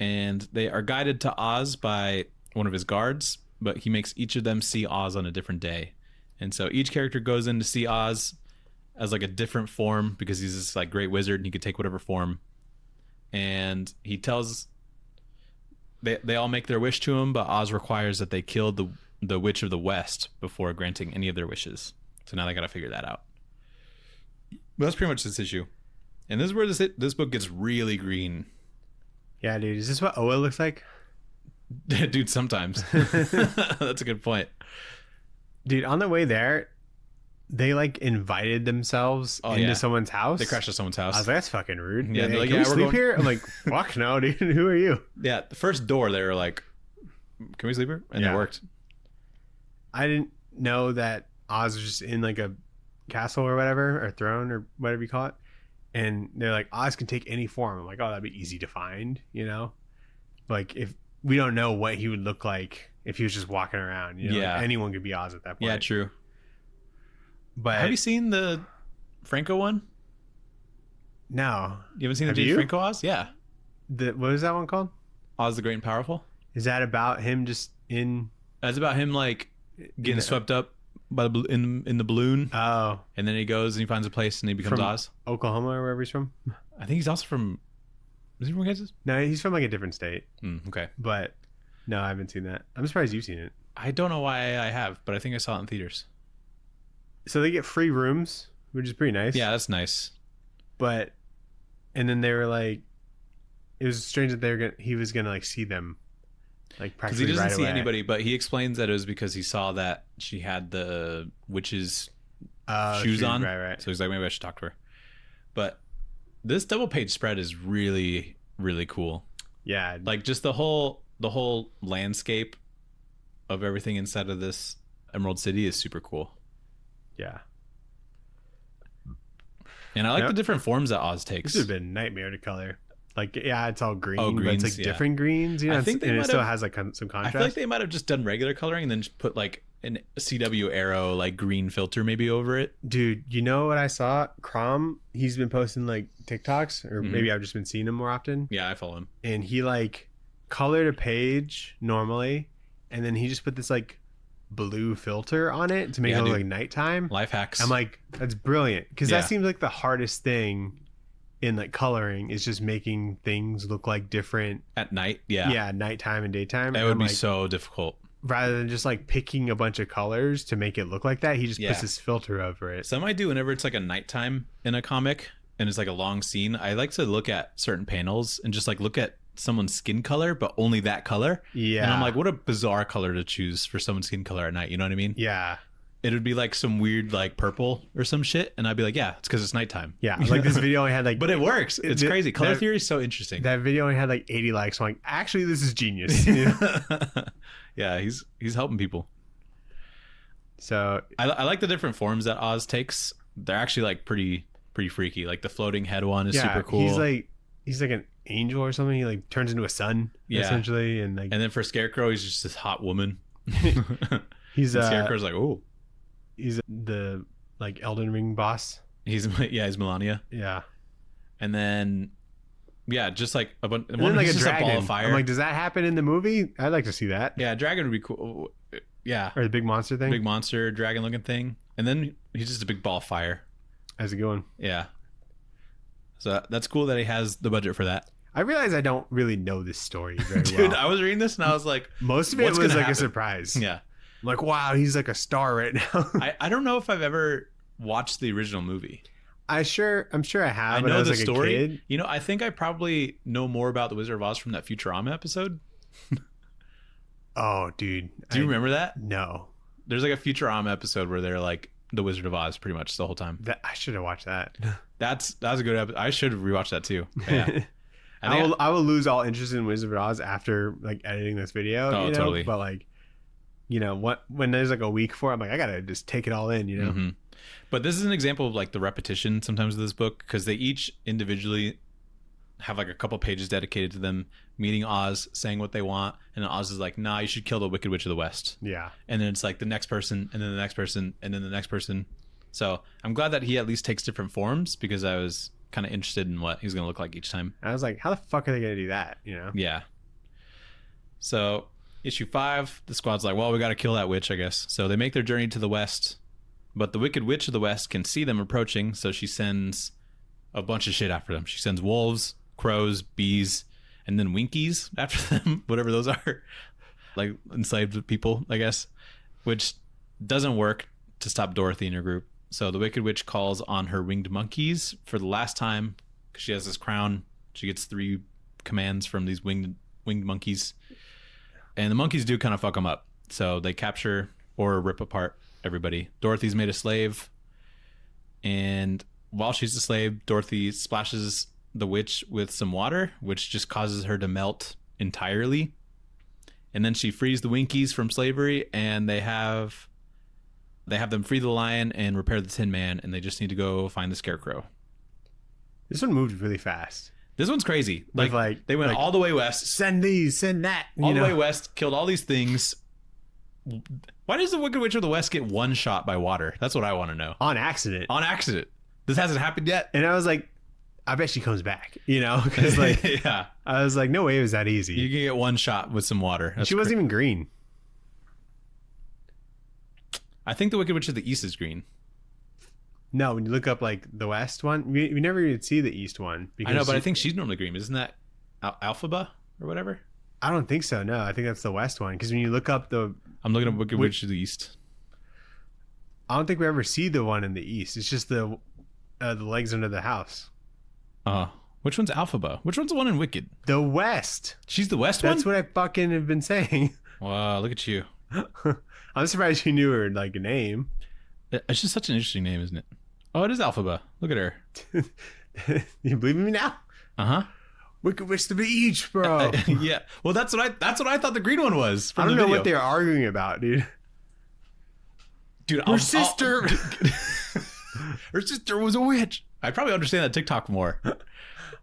And they are guided to Oz by one of his guards, but he makes each of them see Oz on a different day. And so each character goes in to see Oz as like a different form because he's this like great wizard and he could take whatever form. And he tells they all make their wish to him, but Oz requires that they kill the Witch of the West before granting any of their wishes. So now they got to figure that out. But that's pretty much this issue. And this is where this book gets really green. Yeah, dude. Is this what Oa looks like? Dude, sometimes. That's a good point. Dude, on the way there, they like invited themselves into someone's house. They crashed at someone's house. I was like, that's fucking rude. Yeah, they're like, can we yeah, we're sleep going- here? I'm like, fuck no, dude. Who are you? Yeah, the first door they were like, can we sleep here? And Yeah. it worked. I didn't know that Oz was just in like a castle or whatever, or throne or whatever you call it. And they're like, Oz can take any form. I'm like, oh, that'd be easy to find, you know? Like, if we don't know what he would look like if he was just walking around, you know? Yeah. Like, anyone could be Oz at that point. Yeah, true. But Have you seen the Franco one? no. You haven't seen the Have James you? Franco Oz? Yeah. What was that one called? Oz the Great and Powerful. Is that about him just in? That's about him like getting the- swept up by in the balloon, Oh, and then he goes and he finds a place and he becomes From- Oz. Oklahoma or wherever he's from. I think he's also from. Is he from Kansas? No, he's from like a different state. Okay. But no, I haven't seen that. I'm surprised you've seen it. I don't know why I have, but I think I saw it in theaters. So they get free rooms, which is pretty nice. Yeah, that's nice. But and then they were like, it was strange that he was gonna like see them, like Because he practically doesn't right see away. anybody, but he explains that it was because he saw that she had the witch's shoes on. Right. So he's like, maybe I should talk to her. But this double page spread is really, really cool. Yeah, Like just the whole landscape of everything inside of this Emerald City is super cool. yeah. And I like Yep. the different forms that Oz takes. This would have been a nightmare to color. Like, yeah, it's all green, Oh, but it's greens, like yeah. different greens. You know, I think they and it might still have- has like some I contrast. feel like they might have just done regular coloring and then just put like an CW arrow like green filter maybe over it. Dude, you know what I saw? Crom, he's been posting like TikToks, or Mhm. maybe I've just been seeing him more often. Yeah, I follow him. And he like colored a page normally, and then he just put this like blue filter on it to make Yeah, it look dude. like nighttime. Life hacks. I'm like, that's brilliant, because Yeah. that seems like the hardest thing in like coloring is just making things look like different. at night. Yeah. Nighttime and daytime. That And would I'm be like, so difficult. rather than just like picking a bunch of colors to make it look like that, he just Yeah. puts this filter over it. Some I do whenever it's like a nighttime in a comic and it's like a long scene. I like to look at certain panels and just like look at someone's skin color, but only that color. Yeah. And I'm like, what a bizarre color to choose for someone's skin color at night. You know what I mean? yeah. It would be like some weird like purple or some shit. And I'd be like, yeah, it's because it's nighttime. Yeah. Like this video only had like, But it works. It's Th- crazy. Color that- theory is so interesting. that video only had like 80 likes. So I'm like, actually, this is genius. You know? Yeah, he's helping people. So I like the different forms that Oz takes. They're actually like pretty freaky. Like the floating head one is yeah, super cool. he's like an angel or something. He like turns into a sun, Yeah. essentially, and like And then for Scarecrow, he's just this hot woman. he's And Scarecrow's like, oh, he's the like Elden Ring boss. he's Melania. Yeah. And then yeah, just like a bunch. And then like a just dragon. a ball of fire. I'm like, does that happen in the movie? I'd like to see that. yeah, dragon would be cool. Yeah, Or the big monster thing. big monster dragon looking thing. And then he's just a big ball of fire. How's it going? Yeah. So that's cool that he has the budget for that. I realize I don't really know this story very Dude, well. I was reading this and I was like, Most of it what's was gonna like a happen? surprise. yeah. I'm like, wow, he's like a star right now. I don't know if I've ever watched the original movie. I'm sure I have. I when know was the like story. A kid. You know, I think I probably know more about the Wizard of Oz from that Futurama episode. Oh, dude. Do you remember that? No. There's like a Futurama episode where they're like the Wizard of Oz pretty much the whole time. I should have watched that. That's a good episode. I should rewatch that too. Yeah. I will lose all interest in Wizard of Oz after like editing this video. Oh, you know? totally. But like, you know, when there's like a week for it, I'm like, I gotta just take it all in, you know. Mm-hmm. But this is an example of like the repetition sometimes of this book, because they each individually have like a couple pages dedicated to them meeting Oz, saying what they want, and then Oz is like, nah, you should kill the Wicked Witch of the West. Yeah. And then it's like the next person, and then the next person, and then the next person. So I'm glad that he at least takes different forms, because I was kind of interested in what he's going to look like each time. I was like, how the fuck are they gonna do that? You know? Yeah. So issue 5, the squad's like, well, we got to kill that witch, I guess. So they make their journey to the west, but the Wicked Witch of the West can see them approaching, so she sends a bunch of shit after them. She sends wolves, crows, bees, and then winkies after them, whatever those are. Like enslaved people, I guess, which doesn't work to stop Dorothy and her group. So the Wicked Witch calls on her winged monkeys for the last time, because she has this crown. She gets 3 commands from these winged monkeys. And the monkeys do kind of fuck them up. So they capture or rip apart everybody. Dorothy's made a slave. And while she's a slave, Dorothy splashes the witch with some water, which just causes her to melt entirely. And then she frees the Winkies from slavery, and they have them free the lion and repair the Tin Man, and they just need to go find the Scarecrow. This one moved really fast. This one's crazy. Like they went all the way west. Send these, send that. All the way west, killed all these things. Why does the Wicked Witch of the West get one shot by water? That's what I want to know. On accident. On accident. This hasn't happened yet. And I was like, I bet she comes back, you know? Because like, yeah. I was like, no way it was that easy. You can get one shot with some water. She wasn't even green. I think the Wicked Witch of the East is green. No, when you look up like the West one, we never even see the East one. I know, but I think she's normally green. Isn't that Alphaba or whatever? I don't think so. No, I think that's the West one. Because when you look up I'm looking up Wicked Witch of the East. I don't think we ever see the one in the East. It's just the legs under the house. Which one's Alphaba? Which one's the one in Wicked? The West. She's the West one? That's what I fucking have been saying. Wow, look at you. I'm surprised you knew her like a name. It's just such an interesting name, isn't it? Oh, it is Alphaba. Look at her. You believe me now? Uh-huh. Wicked Witch to the East, bro. Yeah. Well, that's what I thought the green one was. I don't know what they're arguing about, dude. Dude, her sister. Her sister was a witch. I'd probably understand that TikTok more.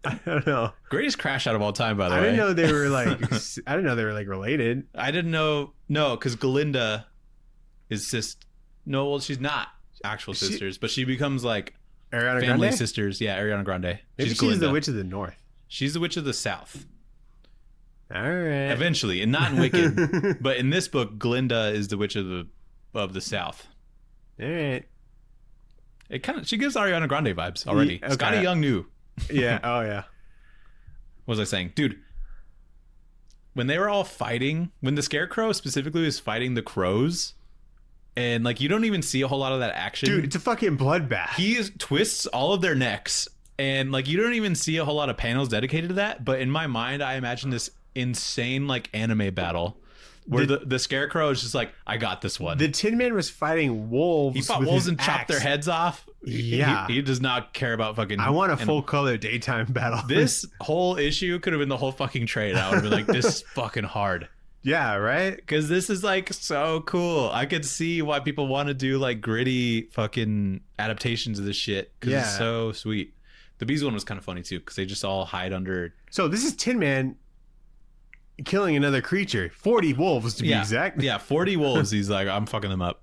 I don't know. Greatest crash out of all time, by the way. I didn't know they were like. I didn't know they were like related. I didn't know. No, because Galinda is No, well, she's not actual sisters, but she becomes like Ariana family Grande? sisters. Yeah, Ariana Grande. Maybe she's the Witch of the North. She's the Witch of the South. All right. Eventually, and not in Wicked, but in this book, Glinda is the Witch of the South. All right. She gives Ariana Grande vibes already. Yeah, okay. Scotty Young knew. Yeah. Oh yeah. What was I saying, dude? When they were all fighting, when the Scarecrow specifically was fighting the crows, and like you don't even see a whole lot of that action. Dude, it's a fucking bloodbath. He twists all of their necks, and like you don't even see a whole lot of panels dedicated to that. But in my mind, I imagine this insane like anime battle where the Scarecrow is just like, I got this one. The Tin Man was fighting wolves. He fought with wolves his and chopped their axe. heads off. Yeah. He does not care about fucking. I want a full color daytime battle. This whole issue could have been the whole fucking trade. I would have been like, this is fucking hard. Yeah, right? Because this is like so cool. I could see why people want to do like gritty fucking adaptations of this shit. Because it's so sweet. The bees one was kind of funny too, because they just all hide under. So this is Tin Man killing another creature. 40 wolves to be exact. Yeah, 40 wolves. He's like, I'm fucking them up.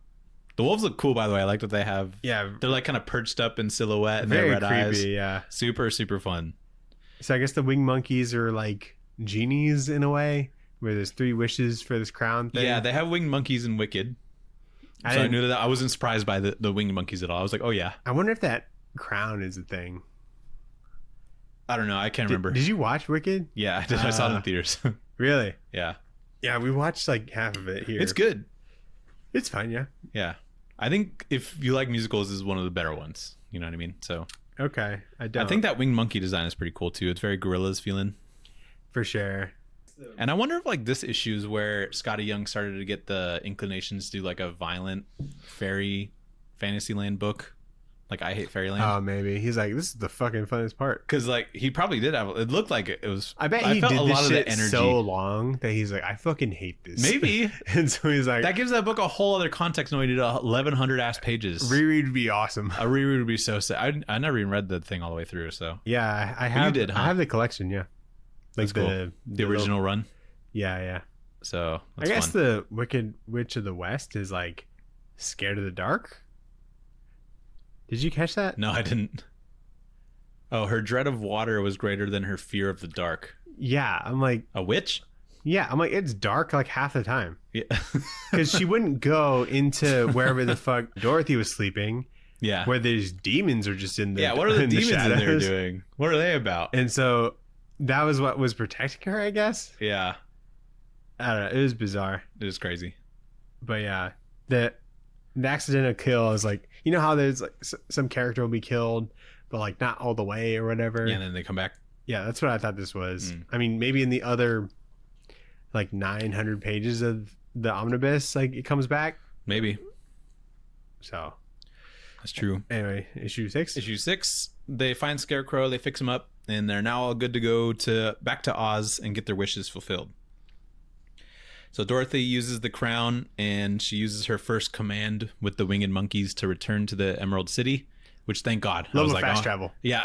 The wolves look cool, by the way. I like that they have. Yeah. They're like kind of perched up in silhouette and Very they have red eyes. creepy, yeah. Super, super fun. So I guess the winged monkeys are like genies in a way, where there's 3 wishes for this crown thing. Yeah, they have winged monkeys in Wicked. I knew that. I wasn't surprised by the winged monkeys at all. I was like, oh yeah. I wonder if that crown is a thing. I don't know. I can't remember. Did you watch Wicked? Yeah, I did. I saw it in theaters. Really? Yeah. Yeah, we watched like half of it here. It's good. It's fine, yeah. Yeah. I think if you like musicals, this is one of the better ones. You know what I mean? So Okay, I don't. I think that winged monkey design is pretty cool too. It's very Gorillaz feeling. for sure. And I wonder if like this issue is where Scotty Young started to get the inclinations to do like a violent fairy Fantasyland book, like I Hate Fairyland. Oh, maybe he's like, this is the fucking funnest part. Because like he probably did have. It looked like it was. I bet he felt did a this lot of shit the energy. so long that he's like, I fucking hate this. Maybe. And so he's like, That gives that book a whole other context. Knowing it did 1,100 ass pages. reread would be awesome. A reread would be so sad. I never even read the thing all the way through. So Yeah, I have. you did, huh? I have the collection. Yeah, that's cool. The original run. Yeah, yeah. So I that's guess fun. the Wicked Witch of the West is like scared of the dark. Did you catch that? No, I didn't. Oh, her dread of water was greater than her fear of the dark. Yeah, I'm like, A witch? I'm like, it's dark like half the time Yeah. because she wouldn't go into wherever the fuck Dorothy was sleeping, Yeah. where these demons are just in the Yeah. What are the in demons in there shadows. doing? What are they about? And so that was what was protecting her, I guess. Yeah. I don't know. It was bizarre, It was crazy. but yeah, the accidental kill is like, you know how there's like some character will be killed, but like not all the way or whatever. Yeah, and then they come back. Yeah, that's what I thought this was. Mm. I mean, maybe in the other like 900 pages of the omnibus, like it comes back. Maybe. So That's true. anyway, issue 6. Issue 6, they find Scarecrow, they fix him up, and they're now all good to go back to Oz and get their wishes fulfilled. So Dorothy uses the crown, and she uses her first command with the winged monkeys to return to the Emerald City, which thank God. I Love was the like, fast oh. travel. Yeah,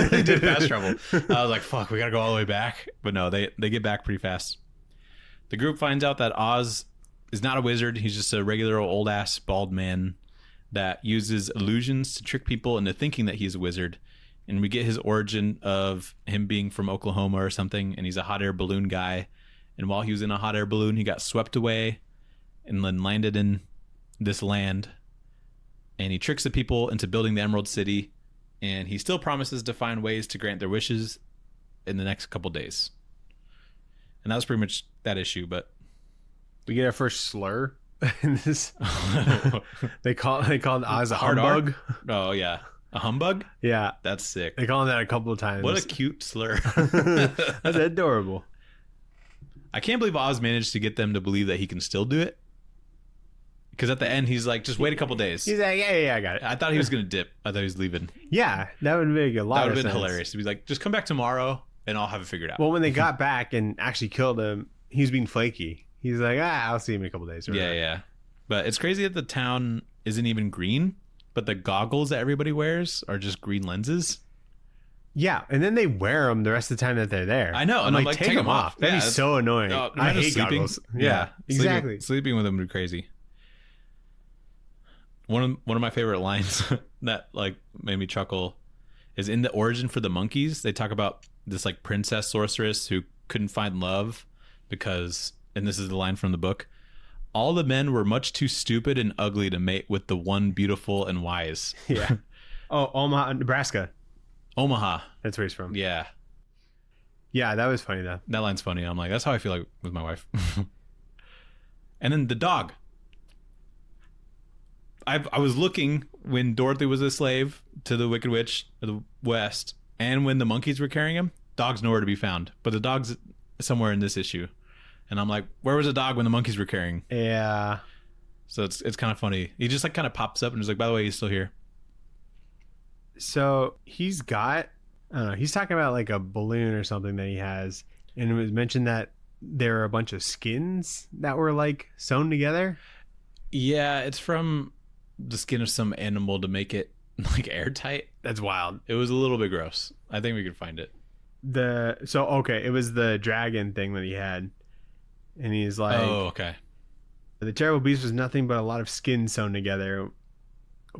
they did fast travel. I was like, fuck, we gotta go all the way back. But no, they get back pretty fast. The group finds out that Oz is not a wizard. He's just a regular old ass bald man that uses illusions to trick people into thinking that he's a wizard. And we get his origin of him being from Oklahoma or something, and he's a hot air balloon guy. And while he was in a hot air balloon, he got swept away and then landed in this land. And he tricks the people into building the Emerald City. And he still promises to find ways to grant their wishes in the next couple days. And that was pretty much that issue. But We get our first slur in this. They called Oz a Hard humbug. oh yeah, a humbug. Yeah, That's sick. they call him that a couple of times. What a cute slur. That's adorable. I can't believe Oz managed to get them to believe that he can still do it. Because at the end, he's like, just wait a couple days. He's like, yeah, I got it. I thought he was going to dip. I thought he was leaving. Yeah, that would make a lot That would of have been sense. hilarious. To be like, just come back tomorrow and I'll have it figured out. Well, when they got back and actually killed him, he was being flaky. He's like, I'll see him in a couple days. or yeah, whatever. yeah. But it's crazy that the town isn't even green, but the goggles that everybody wears are just green lenses. Yeah, and then they wear them the rest of the time that they're there. I know, and I'm like, take them off. That'd Yeah, be it's- so annoying. Oh, I imagine hate sleeping. goggles. Yeah, exactly. Sleeping with them would be crazy. One of my favorite lines that like made me chuckle is in the origin for the monkeys. They talk about this like princess sorceress who couldn't find love because, and this is the line from the book, all the men were much too stupid and ugly to mate with the one beautiful and wise. Yeah. Oh, Omaha, Nebraska. Omaha. That's where he's from. Yeah. Yeah, that was funny though. That line's funny. I'm like, that's how I feel like with my wife. And then the dog. I was looking when Dorothy was a slave to the Wicked Witch of the West, and when the monkeys were carrying him. Dog's nowhere to be found, but the dog's somewhere in this issue. And I'm like, where was the dog when the monkeys were carrying? Yeah. So it's kind of funny. He just like kind of pops up and is like, by the way, he's still here. So he's got, I don't know, he's talking about like a balloon or something that he has. And it was mentioned that there are a bunch of skins that were like sewn together. Yeah, it's from the skin of some animal to make it like airtight. That's wild. It was a little bit gross. I think we could find it. It was the dragon thing that he had. And he's like, Oh, okay. the terrible beast was nothing but a lot of skin sewn together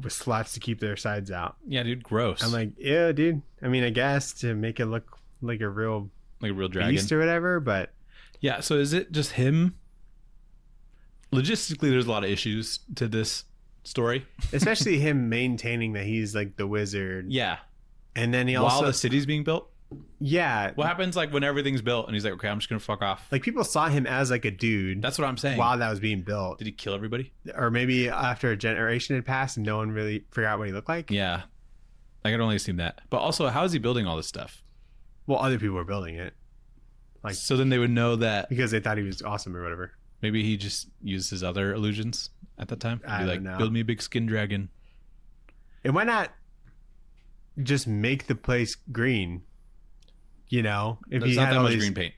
with slats to keep their sides out. Yeah, dude, gross. I'm like, yeah, dude. I mean, I guess to make it look like a real like a real dragon. beast or whatever, but Yeah, so is it just him? Logistically, there's a lot of issues to this story. especially him maintaining that he's like the wizard. Yeah. And then he While also, the city's being built? yeah, What happens like when everything's built and he's like, okay, I'm just going to fuck off? like people saw him as like a dude That's what I'm saying. while that was being built. Did he kill everybody? Or maybe after a generation had passed and no one really figured out what he looked like. Yeah. I can only assume that. But also, how is he building all this stuff? Well, other people were building it. Like, so then they would know that because they thought he was awesome or whatever. maybe he just used his other illusions at that time. I Be don't know. build me a big skin dragon. And why not just make the place green? You know, if There's he not had that all much these- green paint.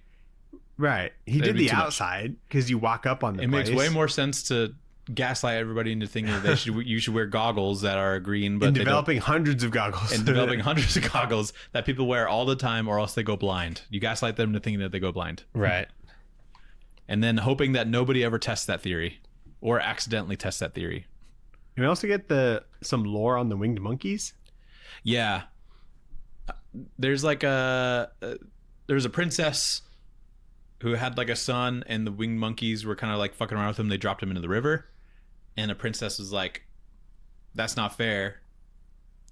Right. He That'd did be the too much. outside because you walk up on the It place. makes way more sense to gaslight everybody into thinking that you should wear goggles that are green, but And they don't. developing hundreds of goggles. And developing hundreds of goggles that people wear all the time, or else they go blind. You gaslight them into thinking that they go blind, Right. and then hoping that nobody ever tests that theory, or accidentally tests that theory. And we also get some lore on the winged monkeys. Yeah, there's like there was a princess who had like a son, and the winged monkeys were kind of like fucking around with him. They dropped him into the river, and the princess was like, "That's not fair.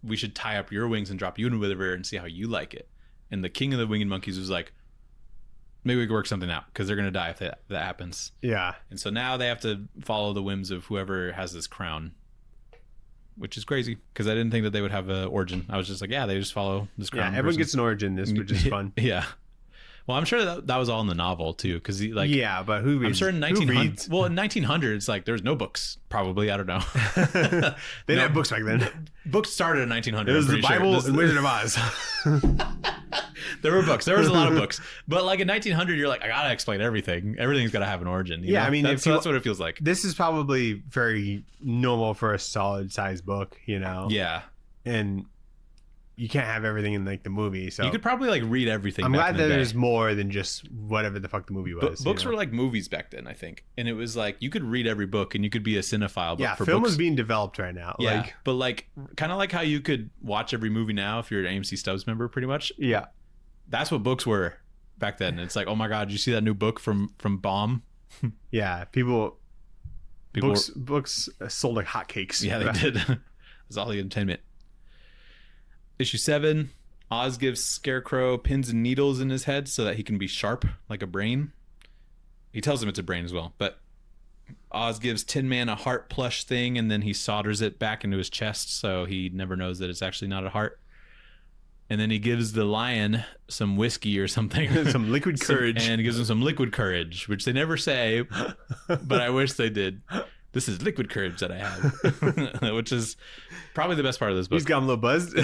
We should tie up your wings and drop you into the river and see how you like it." And the king of the winged monkeys was like, "Maybe we could work something out because they're gonna die if that happens." Yeah. And so now they have to follow the whims of whoever has this crown, which is crazy because I didn't think that they would have an origin. I was just like, yeah, they just follow this crown. Yeah. Everyone person. gets an origin in this, which is fun. Yeah. Well, I'm sure that was all in the novel too, because like, yeah, but who reads? I'm sure in who 1900. reads? Well, in 1900s, like there's no books. Probably, I don't know. They didn't have books back then. Books started in 1900. It was I'm the pretty Bible sure. and Wizard of Oz. There were books. There was a lot of books. But like in 1900, you're like, I gotta explain everything. Everything's gotta have an origin. You Yeah, know? I mean, that's what it feels like. This is probably very normal for a solid sized book, you know. Yeah. And you can't have everything in like the movie, so You could probably like read everything. I'm back glad in that the day. there's more than just whatever the fuck the movie was. Books you know? were like movies back then, I think, and it was like you could read every book and you could be a cinephile. But yeah, for film books, is being developed right now. yeah, Like, but like kind of like how you could watch every movie now if you're an AMC Stubs member, pretty much. yeah, That's what books were back then. It's like, oh my god, did you see that new book from Baum? yeah. People Books sold like hotcakes. Yeah, they did. It was all the entertainment. Issue 7. Oz gives Scarecrow pins and needles in his head so that he can be sharp like a brain. He tells him it's a brain as well, but Oz gives Tin Man a heart plush thing, and then he solders it back into his chest so he never knows that it's actually not a heart. And then he gives the lion some whiskey or something. Some liquid courage. And gives him some liquid courage, which they never say, but I wish they did. This is liquid courage that I have, which is probably the best part of this book. He's got him a little buzzed.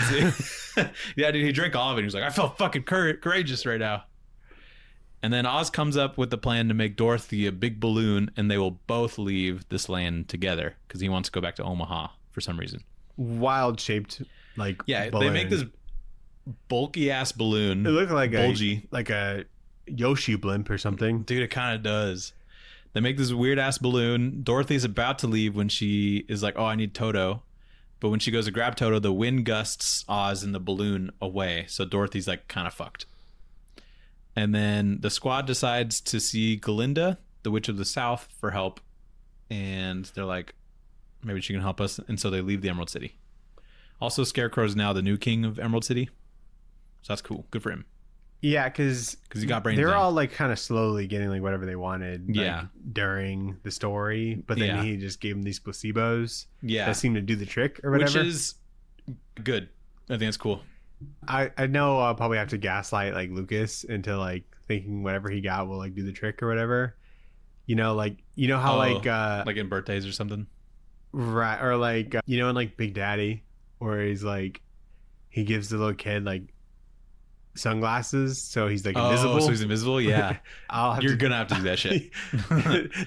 Yeah, dude, he drank all of it. He was like, I felt fucking courageous right now. And then Oz comes up with the plan to make Dorothy a big balloon, and they will both leave this land together because he wants to go back to Omaha for some reason. Wild shaped, like Yeah, balloon. they make this bulky ass balloon. It looked like bulgy. a Yoshi blimp or something. Dude, it kind of does. They make this weird ass balloon. Dorothy's about to leave when she is like, oh, I need Toto. But when she goes to grab Toto, the wind gusts Oz and the balloon away. So Dorothy's like kind of fucked. And then the squad decides to see Glinda, the Witch of the South, for help. And they're like, maybe she can help us. And so they leave the Emerald City. Also, Scarecrow's now the new king of Emerald City. So that's cool. Good for him. Yeah, because he got brains. They're all like kind of slowly getting like whatever they wanted. Like, Yeah. during the story, but then Yeah. he just gave them these placebos. Yeah. That seemed to do the trick or whatever. Which is good. I think that's cool. I know I'll probably have to gaslight like Lucas into like thinking whatever he got will like do the trick or whatever. You know, like how like in birthdays or something. right, or like in like Big Daddy, where he's like he gives the little kid like sunglasses so he's like invisible. Oh, so he's invisible. Yeah, you're gonna have to do that shit.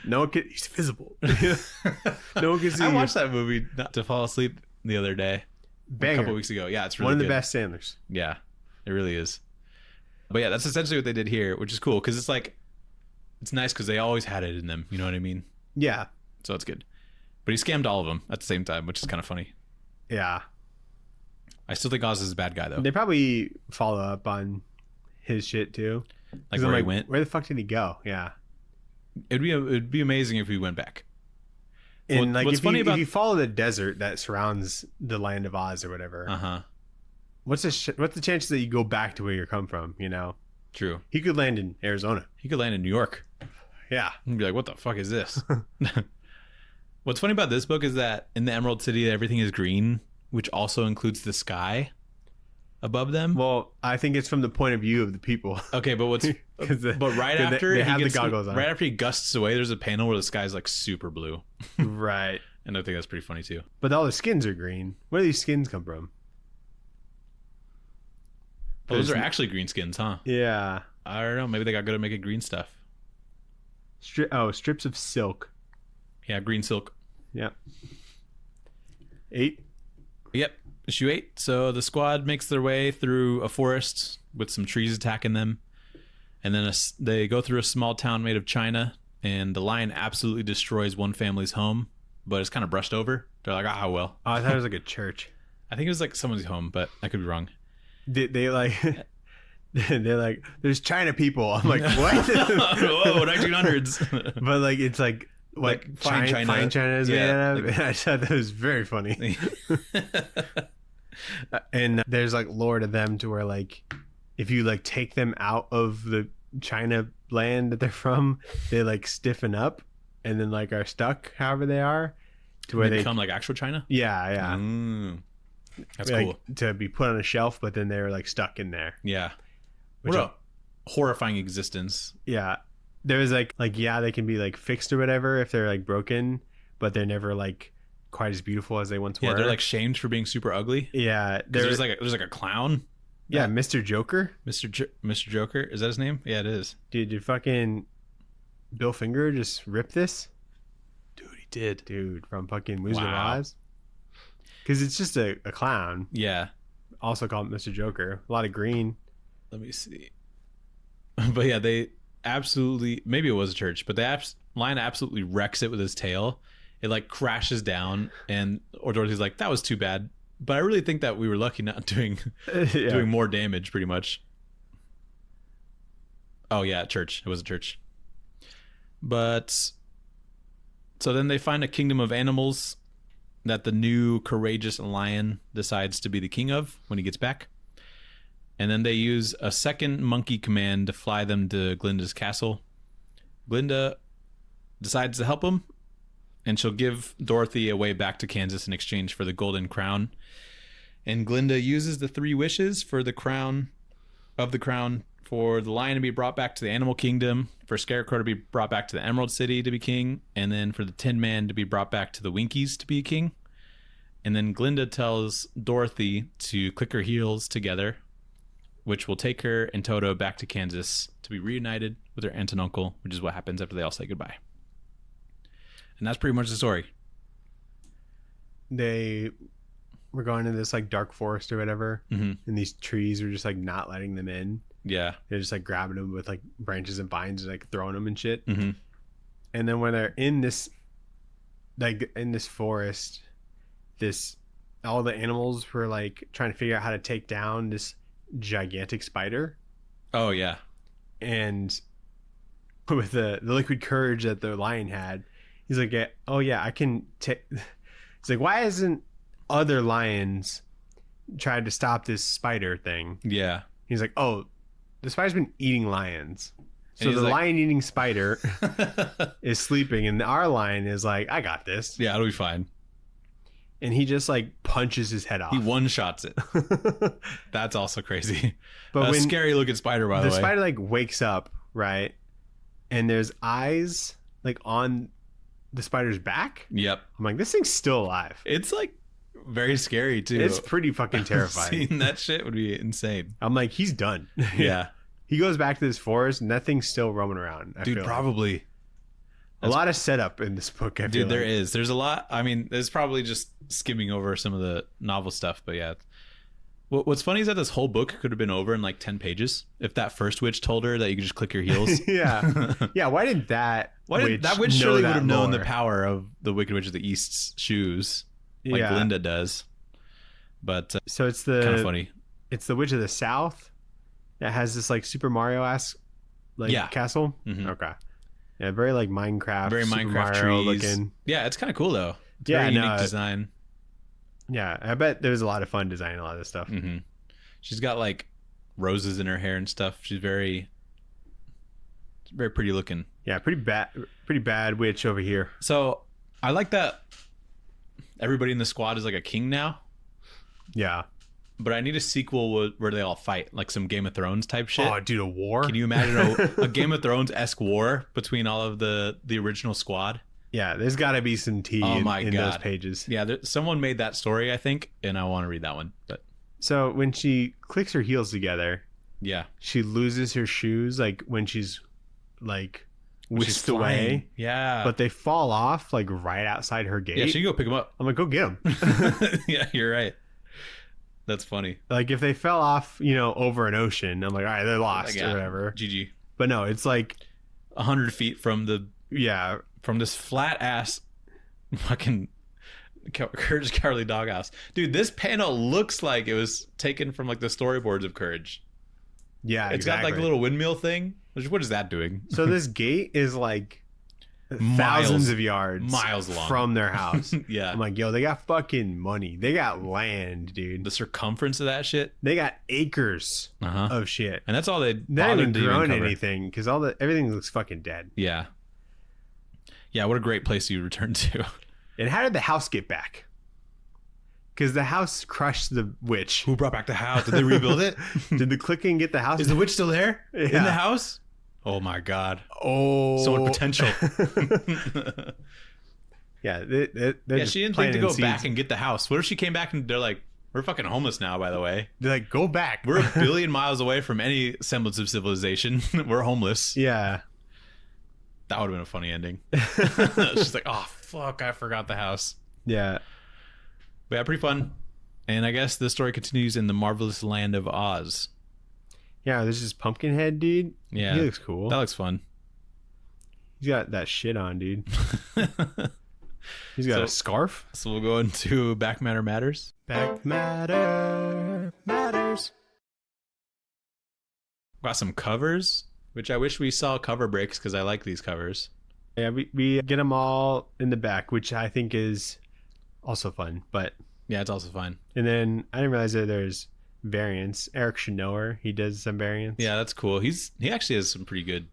No one can. He's visible. No one can see. I you. watched that movie not to fall asleep the other day, Banger. a couple weeks ago. Yeah, it's really one of the good. best Sandlers. Yeah, it really is. But yeah, that's essentially what they did here, which is cool because it's like it's nice because they always had it in them. You know what I mean? Yeah, So it's good. But he scammed all of them at the same time, which is kind of funny. yeah. I still think Oz is a bad guy though. They probably follow up on his shit too. Like 'Cause I'm where he went. Where the fuck did he go? Yeah. It'd be amazing if we went back. And like what's if funny about- if you follow the desert that surrounds the land of Oz or whatever, Uh-huh. what's the chances that you go back to where you come from? You know, True. he could land in Arizona. He could land in New York. Yeah. And be like, what the fuck is this? What's funny about this book is that in the Emerald City, everything is green, which also includes the sky. above them. Well, I think it's from the point of view of the people. Okay, but but right after they have the goggles on. right after he gusts away, there's a panel where the sky's like super blue. Right. And I think that's pretty funny too. But all the skins are green. Where do these skins come from? Oh, those are actually green skins, huh? Yeah. I don't know. Maybe they got good at making green stuff. Strips of silk. Yeah, green silk. Yeah. 8. Yep. Issue 8. So the squad makes their way through a forest with some trees attacking them. And then they go through a small town made of china. And the lion absolutely destroys one family's home. But it's kind of brushed over. They're like, ah, well. Oh, I thought it was like a church. I think it was like someone's home, but I could be wrong. They like... They're like, there's China people. I'm like, what? Whoa, 1900s. But like, it's like what like fine China. Fine China is made out of. Like, I thought that was very funny. And there's like lore to them to where like, if you like take them out of the China land that they're from, they like stiffen up and then like are stuck however they are to where they they become like actual China. Yeah. That's like, cool. To be put on a shelf, but then they're like stuck in there. Yeah. What a horrifying existence. Yeah. There's like yeah, they can be like fixed or whatever if they're like broken, but they're never like quite as beautiful as they once were. Yeah, they're like shamed for being super ugly. Yeah. There's like a clown. Yeah, Mr. Joker. Mr. Joker. Is that his name? Yeah, it is. Dude, did fucking Bill Finger just rip this? Dude, he did. Dude, from fucking Wizard of Oz. Because it's just a clown. Yeah. Also called Mr. Joker. A lot of green. Let me see. But yeah, they absolutely, maybe it was a church, but the lion absolutely wrecks it with his tail. It like crashes down, and Dorothy's like, that was too bad. But I really think that we were lucky not doing more damage, pretty much. Oh yeah, church. It was a church. But so then they find a kingdom of animals that the new courageous lion decides to be the king of when he gets back. And then they use a second monkey command to fly them to Glinda's castle. Glinda decides to help him, and she'll give Dorothy a way back to Kansas in exchange for the golden crown. And Glinda uses the 3 wishes for the crown, for the lion to be brought back to the animal kingdom, for Scarecrow to be brought back to the Emerald City to be king, and then for the Tin Man to be brought back to the Winkies to be king. And then Glinda tells Dorothy to click her heels together, which will take her and Toto back to Kansas to be reunited with her aunt and uncle, which is what happens after they all say goodbye. And that's pretty much the story. They were going to this like dark forest or whatever, and these trees were just like not letting them in. Yeah. They're just like grabbing them with like branches and vines and like throwing them and shit. Mm-hmm. And then when they're in this, like in this forest, all the animals were like trying to figure out how to take down this gigantic spider. Oh yeah. And with the liquid courage that the lion had, he's like, oh yeah, I can take. He's like, why hasn't other lions tried to stop this spider thing? Yeah. He's like, oh, the spider's been eating lions. So the like, lion-eating spider is sleeping, and our lion is like, I got this. Yeah, it'll be fine. And he just like punches his head off. He one-shots it. That's also crazy. But when scary looking spider, by the way. The spider like wakes up, right? And there's eyes like on the spider's back. Yep. I'm like, this thing's still alive. It's like very scary too. It's pretty fucking terrifying. Seeing that shit would be insane. I'm like, he's done. Yeah. He goes back to this forest and that thing's still roaming around. Dude, probably. Like. A lot of setup in this book. I feel Dude, there is. There's a lot. I mean, there's probably just skimming over some of the novel stuff, but yeah. What's funny is that this whole book could have been over in like 10 pages if that first witch told her that you could just click your heels. Yeah. Yeah. Why didn't that that witch surely would have known the power of the Wicked Witch of the East's shoes, like Glinda does. But so it's kind of funny. It's the Witch of the South that has this like Super Mario-esque like castle. Mm-hmm. Okay. Yeah, very like Minecraft. Very Super Minecraft Mario trees. looking. Yeah, it's kind of cool though. It's very unique design. Yeah, I bet there's a lot of fun designing a lot of this stuff. Mm-hmm. She's got like roses in her hair and stuff. She's very pretty looking. Yeah, pretty bad witch over here. So I like that everybody in the squad is like a king now. Yeah. but I need a sequel where they all fight, like some Game of Thrones type shit. Oh, dude, a war? Can you imagine a Game of Thrones-esque war between all of the original squad? Yeah, there's got to be some tea in those pages. Yeah, someone made that story, I think, and I want to read that one. But so when she clicks her heels together, yeah, she loses her shoes, like when she's like whisked away. Yeah, but they fall off like right outside her gate. Yeah, she can go pick them up. I'm like, go get them. Yeah, you're right. That's funny. Like if they fell off, over an ocean, I'm like, all right, they're lost or whatever. GG. But no, it's like 100 feet from from this flat ass fucking Courage Cowardly Doghouse. Dude, this panel looks like it was taken from like the storyboards of Courage. Yeah, it's got like a little windmill thing. What is that doing? So this gate is like thousands of yards, miles long from their house. Yeah, I'm like, yo, they got fucking money. They got land, dude. The circumference of that shit. They got acres of shit, and that's all they haven't grown anything because everything looks fucking dead. Yeah. Yeah, what a great place you return to. And how did the house get back? Because the house crushed the witch. Who brought back the house? Did they rebuild it? Did the clicking get the house? Is the witch still there? Yeah. In the house? Oh my god. Oh. So much potential. Yeah. She didn't think to go back and get the house. What if she came back and they're like, we're fucking homeless now, by the way. They're like, go back. We're a billion miles away from any semblance of civilization. We're homeless. Yeah. That would have been a funny ending. She's like, oh, fuck, I forgot the house. Yeah. But yeah, pretty fun. And I guess the story continues in the marvelous land of Oz. Yeah, there's this Pumpkinhead dude. Yeah. He looks cool. That looks fun. He's got that shit on, dude. He's got a scarf. So we'll go into Back Matter Matters. Back Matter Matters. Got some covers, which I wish we saw cover breaks because I like these covers. Yeah, we get them all in the back, which I think is also fun. But yeah, it's also fun. And then I didn't realize that there's variants. Eric should know her. He does some variants. Yeah, that's cool. He actually has some pretty good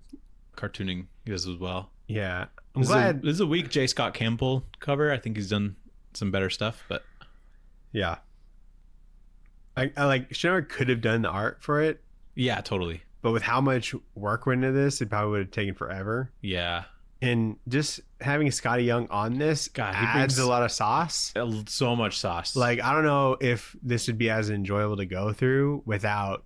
cartooning. He does as well. Yeah, I'm glad. This is a weak J. Scott Campbell cover. I think he's done some better stuff, but yeah, I like Shinower could have done the art for it. Yeah, totally. But with how much work went into this, it probably would have taken forever. Yeah. And just having Scotty Young on this adds a lot of sauce. So much sauce. Like, I don't know if this would be as enjoyable to go through without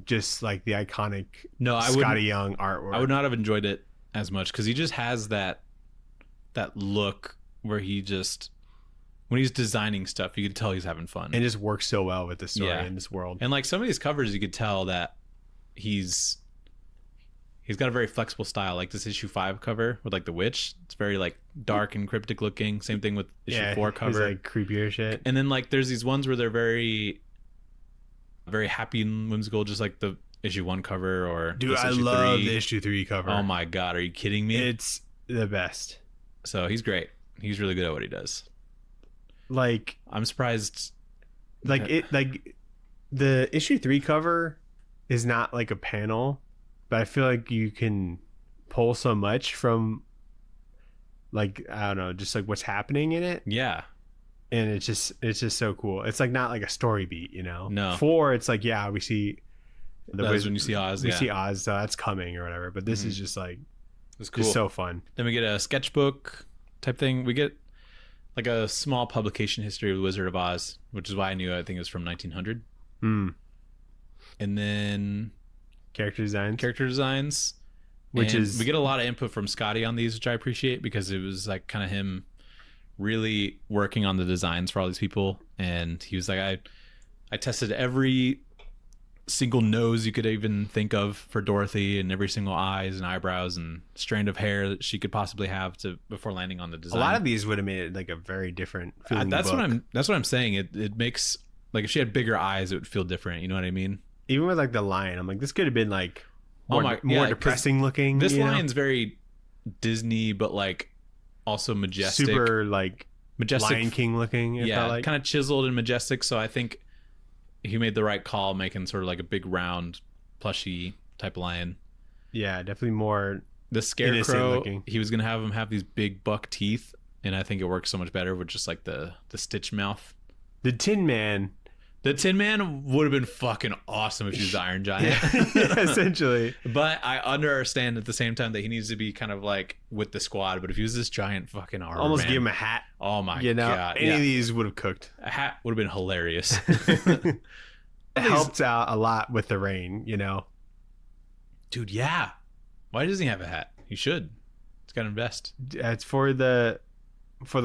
just like the iconic Scotty Young artwork. I would not have enjoyed it as much because he just has that look where he just, when he's designing stuff, you can tell he's having fun. And just works so well with the story in this world. And like some of these covers, you could tell that he's got a very flexible style, like this issue 5 cover with like the witch. It's very like dark and cryptic looking. Same thing with issue 4 cover. He's like creepier shit. And then like there's these ones where they're very, very happy and whimsical, just like the issue 1 cover or dude, I love the issue 3 cover. Oh my god, are you kidding me? It's the best. So he's great. He's really good at what he does. Like I'm surprised. Like the issue 3 cover is not like a panel, but I feel like you can pull so much from like, I don't know, just like what's happening in it. Yeah. And it's just so cool. It's like not like a story beat, No. 4, it's like, yeah, we see that's when you see Oz. We see Oz, so that's coming or whatever. But this is just like, it's cool. Just so fun. Then we get a sketchbook type thing. We get like a small publication history of the Wizard of Oz, which is why I knew. I think it was from 1900. And then character designs, which is, we get a lot of input from Scotty on these, which I appreciate because it was like kind of him really working on the designs for all these people. And he was like, I tested every single nose you could even think of for Dorothy and every single eyes and eyebrows and strand of hair that she could possibly have before landing on the design. A lot of these would have made it like a very different feeling that's book. What I'm saying. It makes, like, if she had bigger eyes, it would feel different. You know what I mean? Even with like the lion, I'm like, this could have been like more depressing looking. This lion's very Disney, but like also majestic, super like majestic, Lion King looking. Yeah, kind of chiseled and majestic. So I think he made the right call, making sort of like a big round, plushy type lion. Yeah, definitely more the Scarecrow. He was gonna have him have these big buck teeth, and I think it works so much better with just like the stitch mouth. The Tin Man The Tin Man would have been fucking awesome if she was the Iron Giant. Yeah, essentially. But I understand at the same time that he needs to be kind of like with the squad. But if he was this giant fucking armor Almost man, give him a hat. oh my You know, god, any of these would have cooked. a hat would have been hilarious. It helps out a lot with the rain, you know. Dude, yeah. Why doesn't he have a hat? He should. He's got to invest. It's for the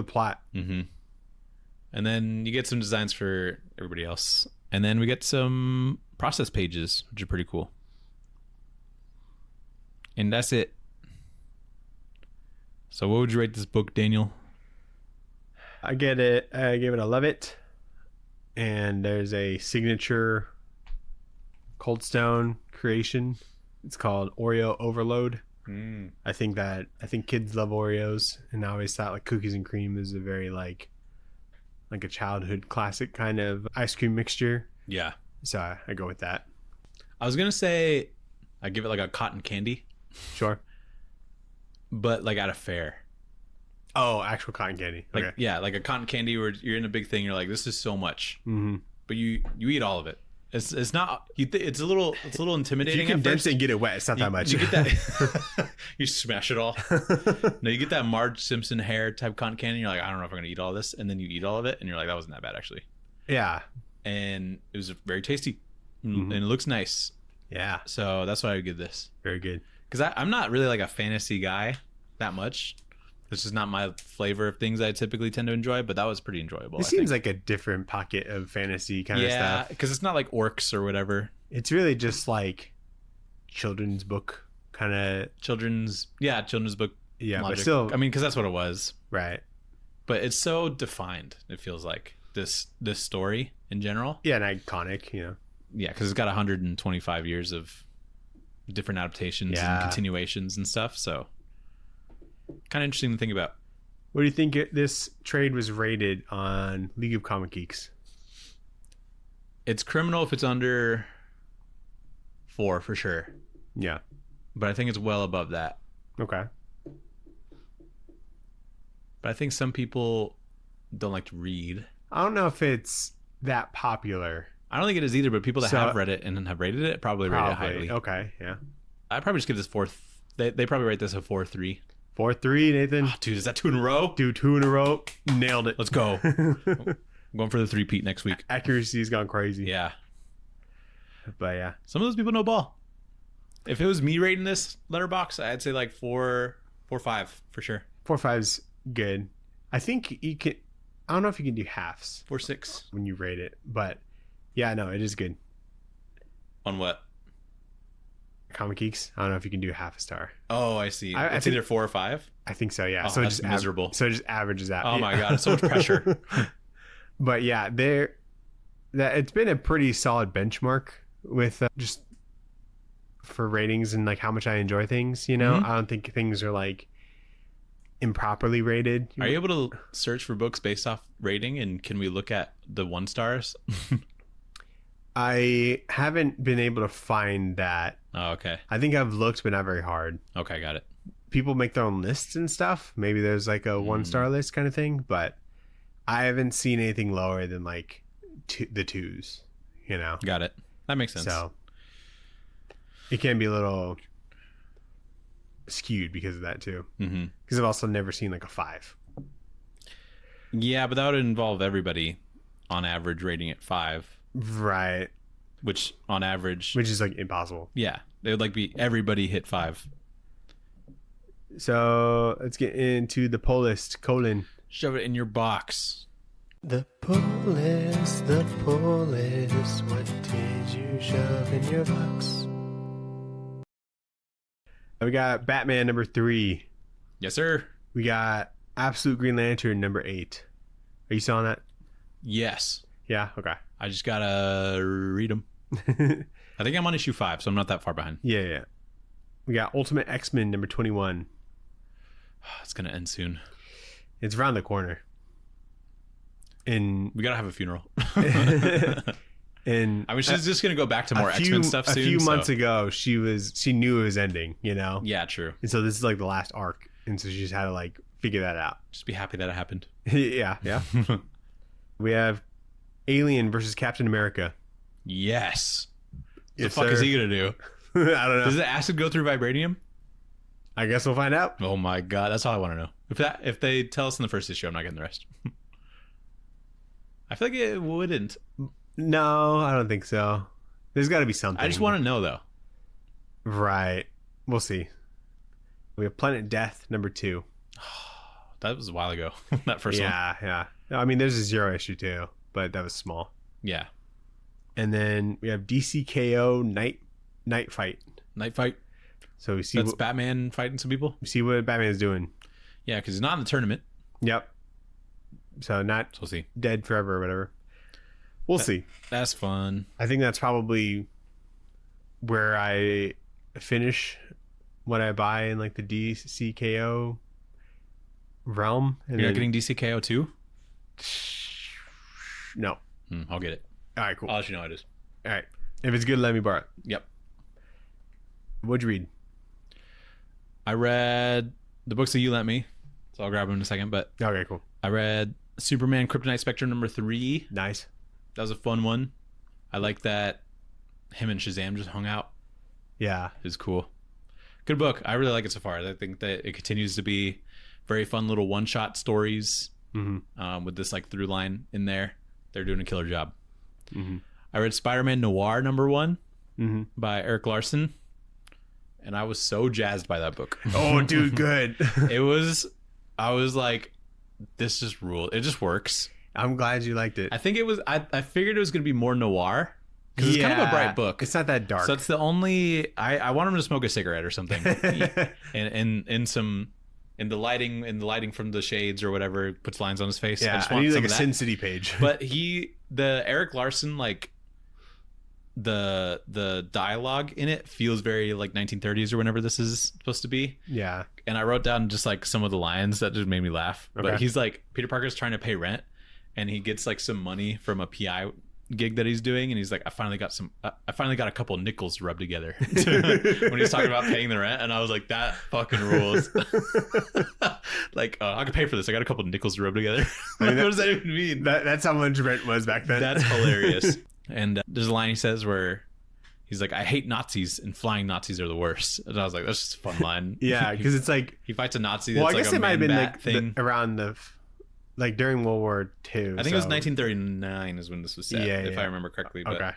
plot. Mm-hmm. And then you get some designs for everybody else. And then we get some process pages, which are pretty cool. And that's it. So what would you rate this book, Daniel? I gave it a love it. And there's a signature Cold Stone creation. It's called Oreo Overload. I think kids love Oreos, and I always thought like cookies and cream is a very like a childhood classic kind of ice cream mixture. Yeah. So I go with that. I was going to say I give it like a cotton candy, Sure. but like at a fair. Oh, actual cotton candy. Like Okay. yeah, like a cotton candy where you're in a big thing, you're like, this is so much. Mm-hmm. But you eat all of it. It's not it's a little If intimidating. you condense at it and get it wet, it's not that much. You get that you smash it all. No, you get that Marge Simpson hair type cotton candy, and you're like, I don't know if I'm gonna eat all this, and then you eat all of it and you're like, that wasn't that bad actually. Yeah. And it was very tasty. Mhm. And it looks nice. Yeah. So that's why I would give this. Very good. Because I'm not really like a fantasy guy that much. This is not my flavor of things I typically tend to enjoy, but that was pretty enjoyable. It seems like a different pocket of fantasy kind of yeah, stuff. because it's not like orcs or whatever. It's really just like children's book kind of. Children's book. Yeah, logic. but still. I mean, because that's what it was. Right. But it's so defined. It feels like this story in general. Yeah, and iconic, you know. Yeah, because it's got 125 years of different adaptations and continuations and stuff. So kind of interesting to think about. What do you think this trade was rated on League of Comic Geeks? It's criminal if it's under 4 for sure, Yeah. but I think it's well above that. Okay. But I think some people don't like to read. I don't know if it's that popular. I don't think it is either, but people that So- have read it and have rated it probably rate it highly. Okay, yeah. I'd probably just give this 4. They probably rate this a 4.3. 4-3, Nathan. Oh, dude, is that 2 in a row? Do 2 in a row. Nailed it. Let's go. I'm going for the 3-peat next week. Accuracy's gone crazy. Yeah. But yeah. Some of those people know ball. If it was me rating this letterbox, I'd say like 4.5 for sure. 4-5's good. I think you can. I don't know if you can do halves 4.6 when you rate it, but yeah, no, it is good. on what? Comic Geeks. I don't know if you can do half a star. Oh, I see. I It's think- either 4 or 5. I think so. Yeah. Oh, So it that's just miserable. So it just averages out. Oh Yeah. my god, it's so much pressure. But yeah, it's been a pretty solid benchmark with just for ratings and like how much I enjoy things. You know, Mhm. I don't think things are like improperly rated. Are you able to search for books based off rating, and can we look at the 1 stars? I haven't been able to find that. Oh, okay. I think I've looked, but not very hard. Okay, got it. People make their own lists and stuff. Maybe there's like a 1-star list kind of thing, but I haven't seen anything lower than like the 2s. You know, Got it. That makes sense. so it can be a little skewed because of that too. Mm-hmm. Because I've also never seen like a 5. Yeah, but that would involve everybody on average rating it 5, Right. which on average, Which is like impossible. yeah, they would like be everybody hit 5. So let's get into the pull list. Colon. Shove it in your box. The pull list. What did you shove in your box? We got Batman number 3. Yes, sir. We got Absolute Green Lantern number 8. Are you still on that? Yes. Yeah. Okay. I just gotta read them. I think I'm on issue 5, so I'm not that far behind. Yeah. We got Ultimate X-Men number 21. It's gonna end soon. It's around the corner. And We gotta have a funeral. and I mean, she's just gonna go back to more X-Men stuff soon. A few so- months ago, she knew it was ending, you know? Yeah, true. And so this is like the last arc. And so she just had to like figure that out. Just be happy that it happened. Yeah. We have Alien versus Captain America. Yes. What Yes, the fuck is sir. he gonna do? I don't know. Does the acid go through vibranium? I guess we'll find out. Oh my god, that's all I want to know. If they tell us in the first issue, I'm not getting the rest. I feel like it wouldn't. No, I don't think so. There's got to be something. I just want to know though. Right. We'll see. We have Planet Death #2. That was a while ago. That first one. Yeah. I mean, there's a 0 issue too, but that was small. Yeah. And then we have DCKO Night Fight. Night Fight. So we see That's Batman fighting some people. what Batman's doing. Yeah, because he's not in the tournament. Yep. So not So we'll see. dead forever or whatever. We'll see. That's fun. I think that's probably where I finish what I buy in like the DCKO realm. And You're not then- getting DCKO too? No. I'll get it. All right, cool. I'll let you know how it is. All right. If it's good, let me borrow it. Yep. What'd you read? I read the books that you lent me, so I'll grab them in a second. But Okay, cool. I read Superman Kryptonite Spectre #3. Nice. That was a fun one. I like that him and Shazam just hung out. Yeah. It was cool. Good book. I really like it so far. I think that it continues to be very fun little one-shot stories with this like through line in there. They're doing a killer job. I read Spider-Man Noir #1 by Eric Larson, and I was so jazzed by that book. Oh, dude, good. I was like, this just ruled. It just works. I'm glad you liked it. I think it was. I figured it was going to be more noir because it's kind of a bright book. It's not that dark. So it's the only. I want him to smoke a cigarette or something, and in the lighting from the shades or whatever, puts lines on his face. Yeah, I just I want need some like a of Sin that. City page. But the Eric Larson, like the dialogue in it feels very like 1930s or whenever this is supposed to be. Yeah. And I wrote down just like some of the lines that just made me laugh. Okay. But he's like, Peter Parker's trying to pay rent, and he gets like some money from a PI gig that he's doing, and he's like, I finally got a couple nickels to rub together when he's talking about paying the rent. And I was like, that fucking rules. Like, I can pay for this. I got a couple nickels to rub together. I mean, what does that even mean? That's how much rent was back then. That's hilarious. And there's a line he says where he's like, I hate Nazis, and flying Nazis are the worst. And I was like, that's just a fun line. Yeah, because it's like, he fights a Nazi well, that's I guess like a it might have been man-bat like thing. around like during World War II. I think it was 1939 is when this was set, if I remember correctly. But, Okay.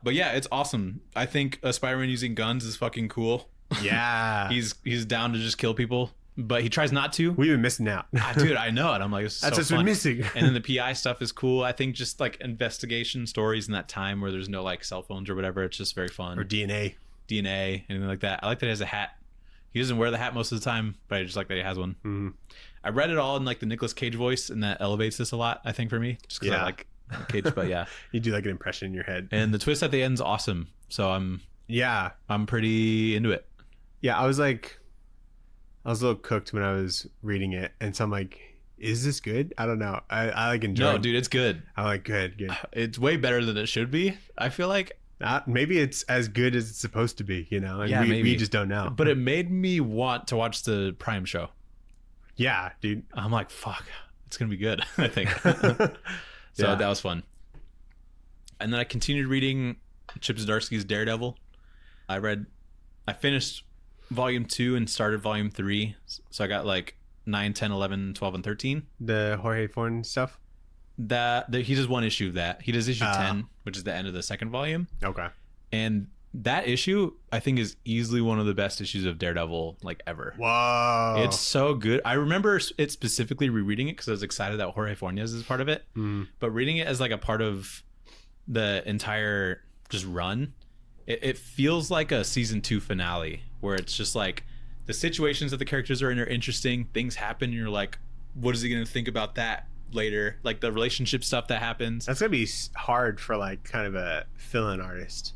but yeah, it's awesome. I think Spider-Man using guns is fucking cool. Yeah. He's down to just kill people, but he tries not to. We've been missing out. Dude, I know it. I'm like, this is That's so what's fun. been missing. And then the PI stuff is cool. I think just like investigation stories in that time where there's no like cell phones or whatever. It's just very fun. Or DNA. Anything like that. I like that he has a hat. He doesn't wear the hat most of the time, but I just like that he has one. I read it all in like the Nicolas Cage voice, and that elevates this a lot, I think, for me. Just because I like Cage, but yeah. You do like an impression in your head. And the twist at the end's awesome. So I'm pretty into it. Yeah, I was a little cooked when I was reading it, and so I'm like, is this good? I don't know. I like enjoy it. No, dude, it's good. I'm like, good. It's way better than it should be, I feel like. Maybe it's as good as it's supposed to be, and maybe. we just don't know. But it made me want to watch the Prime show. Yeah, dude. I'm like, fuck, it's gonna be good. I think. So that was fun. And then I continued reading Chip Zdarsky's Daredevil. I finished volume 2 and started volume 3, so I got like 9, 10, 11, 12, and 13. The Jorge Forn stuff. He does one issue of that. He does issue 10, which is the end of the second volume. Okay. And that issue, I think, is easily one of the best issues of Daredevil like ever. Whoa. It's so good. I remember it specifically rereading it because I was excited that Jorge Fornes is part of it. But reading it as like a part of the entire just run, it feels like a season 2 finale where it's just like the situations that the characters are in are interesting. Things happen and you're like, what is he going to think about that later? Like the relationship stuff that happens. That's gonna be hard for like kind of a fill-in artist,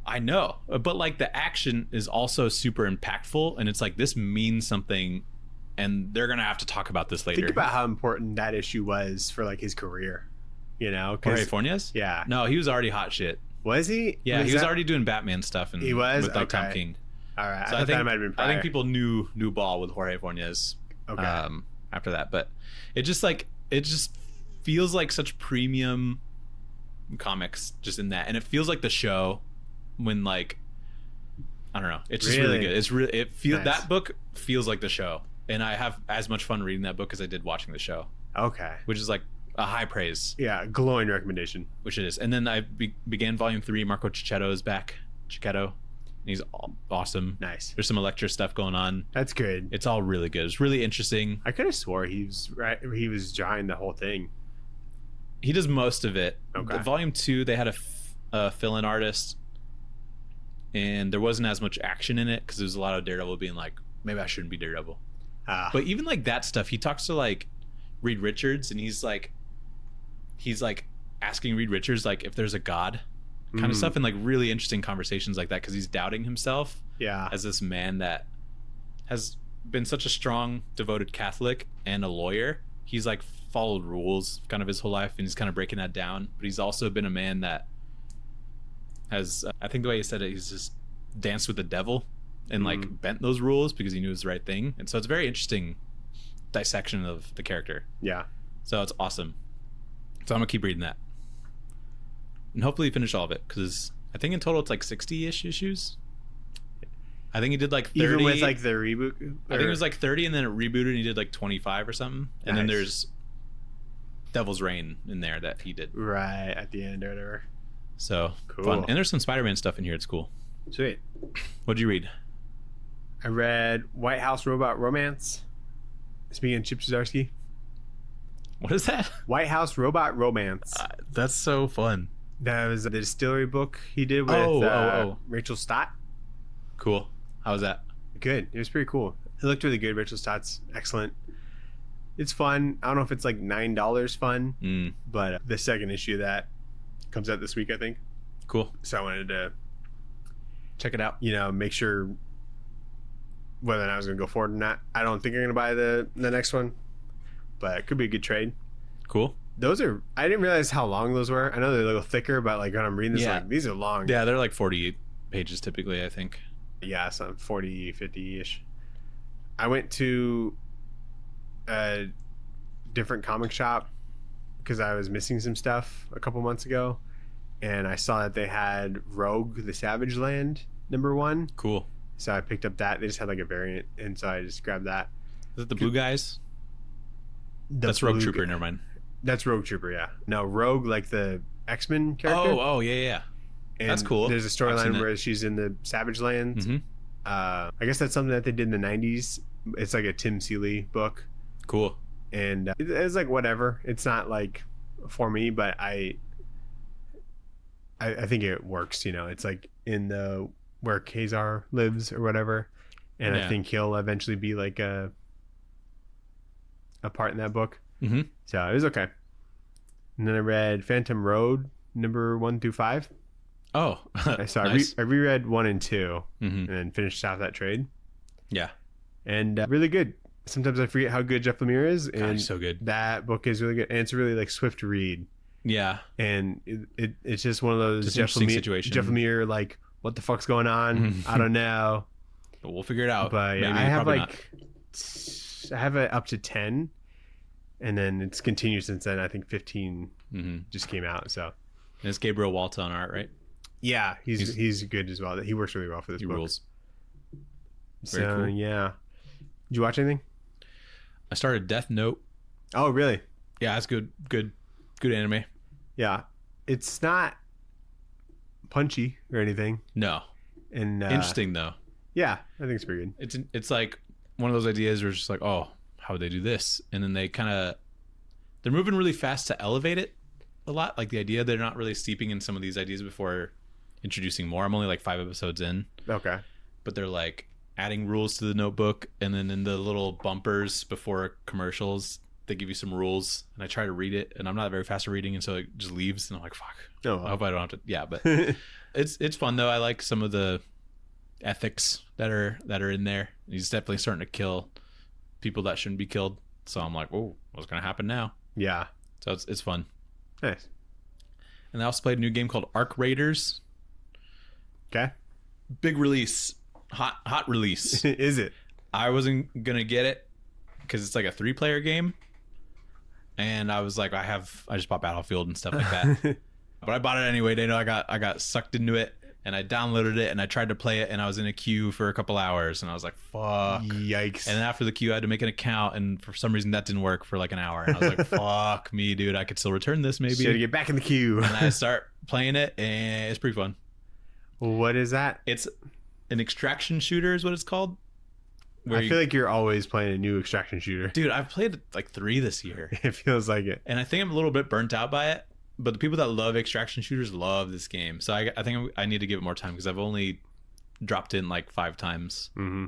I know, but like the action is also super impactful, and it's like this means something, and they're gonna have to talk about this later. Think about how important that issue was for like his career, Jorge Fornes? Yeah. No, he was already hot shit. Was he? Yeah, he was already doing Batman stuff, and He was? with like Tom Okay. King. All right. So I thought that might have been prior. I think people knew ball with Jorge Fornes. Okay. After that, but it just feels like such premium comics just in that, and it feels like the show when like I don't know. It's just really good. It's really that book feels like the show, and I have as much fun reading that book as I did watching the show. Okay. Which is like a high praise. Yeah, glowing recommendation. Which it is. And then I began volume 3. Marco Cicchetto is back. Cicchetto. And he's awesome. Nice. There's some Electra stuff going on. That's good. It's all really good. It's really interesting. I could have swore he was drawing the whole thing. He does most of it. Okay. Volume 2, they had a fill-in artist, and there wasn't as much action in it because there was a lot of Daredevil being like, maybe I shouldn't be Daredevil. But even like that stuff, he talks to like Reed Richards, and he's like asking Reed Richards like if there's a god kind of stuff, and like really interesting conversations like that because he's doubting himself as this man that has been such a strong devoted Catholic and a lawyer. He's like followed rules kind of his whole life, and he's kind of breaking that down, but he's also been a man that has I think the way he said it, he's just danced with the devil and like bent those rules because he knew it was the right thing. And so it's a very interesting dissection of the character. So it's awesome. So I'm gonna keep reading that, and hopefully finish all of it because I think in total it's like 60-ish issues. I think he did like 30. Even with like the reboot? I think it was like 30, and then it rebooted and he did like 25 or something. And then there's Devil's Reign in there that he did. Right, at the end or whatever. So cool. Fun. And there's some Spider-Man stuff in here. It's cool. Sweet. What'd you read? I read White House Robot Romance. Speaking of Chip Zdarsky. What is that? White House Robot Romance. That's so fun. That was the distillery book he did with Rachel Stott. Cool. How was that? Good. It was pretty cool. It looked really good. Rachel Stott's excellent. It's fun. I don't know if it's like $9 fun, but the second issue of that comes out this week, I think. Cool. So I wanted to check it out. You know, make sure whether or not I was going to go forward or not. I don't think I'm going to buy the next one, but it could be a good trade. Cool. Those are, I didn't realize how long those were. I know they're a little thicker, but like when I'm reading this, like, these are long. Yeah, they're like 48 pages typically, I think. Yeah, some 40, 50-ish. I went to a different comic shop because I was missing some stuff a couple months ago, and I saw that they had Rogue the Savage Land #1. Cool. So I picked up that. They just had like a variant, and so I just grabbed that. Is it the blue guys? That's Rogue Trooper. Never mind. That's Rogue Trooper. Yeah. No, Rogue, like the X-Men character. Oh, yeah. And that's cool. There's a storyline where she's in the Savage Land. Mm-hmm. I guess that's something that they did in the 90s. It's like a Tim Seeley book. Cool. And it's like whatever. It's not like for me, but I think it works. You know, it's like in the where Kazar lives or whatever, and I think he'll eventually be like a part in that book. Mm-hmm. So it was okay. And then I read Phantom Road #1-5. Oh, so nice. I reread 1 and 2, mm-hmm. and then finished off that trade. Yeah, and really good. Sometimes I forget how good Jeff Lemire is, and he's so good. That book is really good, and it's a really like swift read. Yeah, and it's just one of those Jeff Lemire like, what the fuck's going on? I don't know, but we'll figure it out. But yeah, I have like I have it up to 10, and then it's continued since then. I think 15 just came out. So and it's Gabriel Walta on art, right? Yeah, he's good as well. He works really well for this book. He rules. Very cool. Yeah. Did you watch anything? I started Death Note. Oh, really? Yeah, it's good anime. Yeah, it's not punchy or anything. No. And interesting though. Yeah, I think it's pretty good. It's like one of those ideas where it's just like, oh, how would they do this? And then they're moving really fast to elevate it a lot. Like the idea, they're not really steeping in some of these ideas before introducing more. I'm only like 5 episodes in. Okay. But they're like adding rules to the notebook, and then in the little bumpers before commercials, they give you some rules, and I try to read it, and I'm not very fast at reading, and so it just leaves, and I'm like, fuck. Oh, wow. I hope I don't have to. Yeah, but it's fun though. I like some of the ethics that are in there. He's definitely starting to kill people that shouldn't be killed. So I'm like, oh, what's gonna happen now? Yeah. So it's fun. Nice. And I also played a new game called Arc Raiders. Okay. Big release. Hot release. Is it? I wasn't gonna get it because it's like a 3-player game, and I was like, I just bought Battlefield and stuff like that. But I bought it anyway. They know I got sucked into it, and I downloaded it, and I tried to play it, and I was in a queue for a couple hours, and I was like, fuck. Yikes. And then after the queue, I had to make an account, and for some reason that didn't work for like an hour. And I was like, fuck me, dude. I could still return this maybe. Should get back in the queue. And I start playing it, and it's pretty fun. What is that? It's an extraction shooter is what it's called. I feel like you're always playing a new extraction shooter. Dude, I've played like 3 this year. It feels like it. And I think I'm a little bit burnt out by it. But the people that love extraction shooters love this game. So I think I need to give it more time because I've only dropped in like 5 times. Mm-hmm.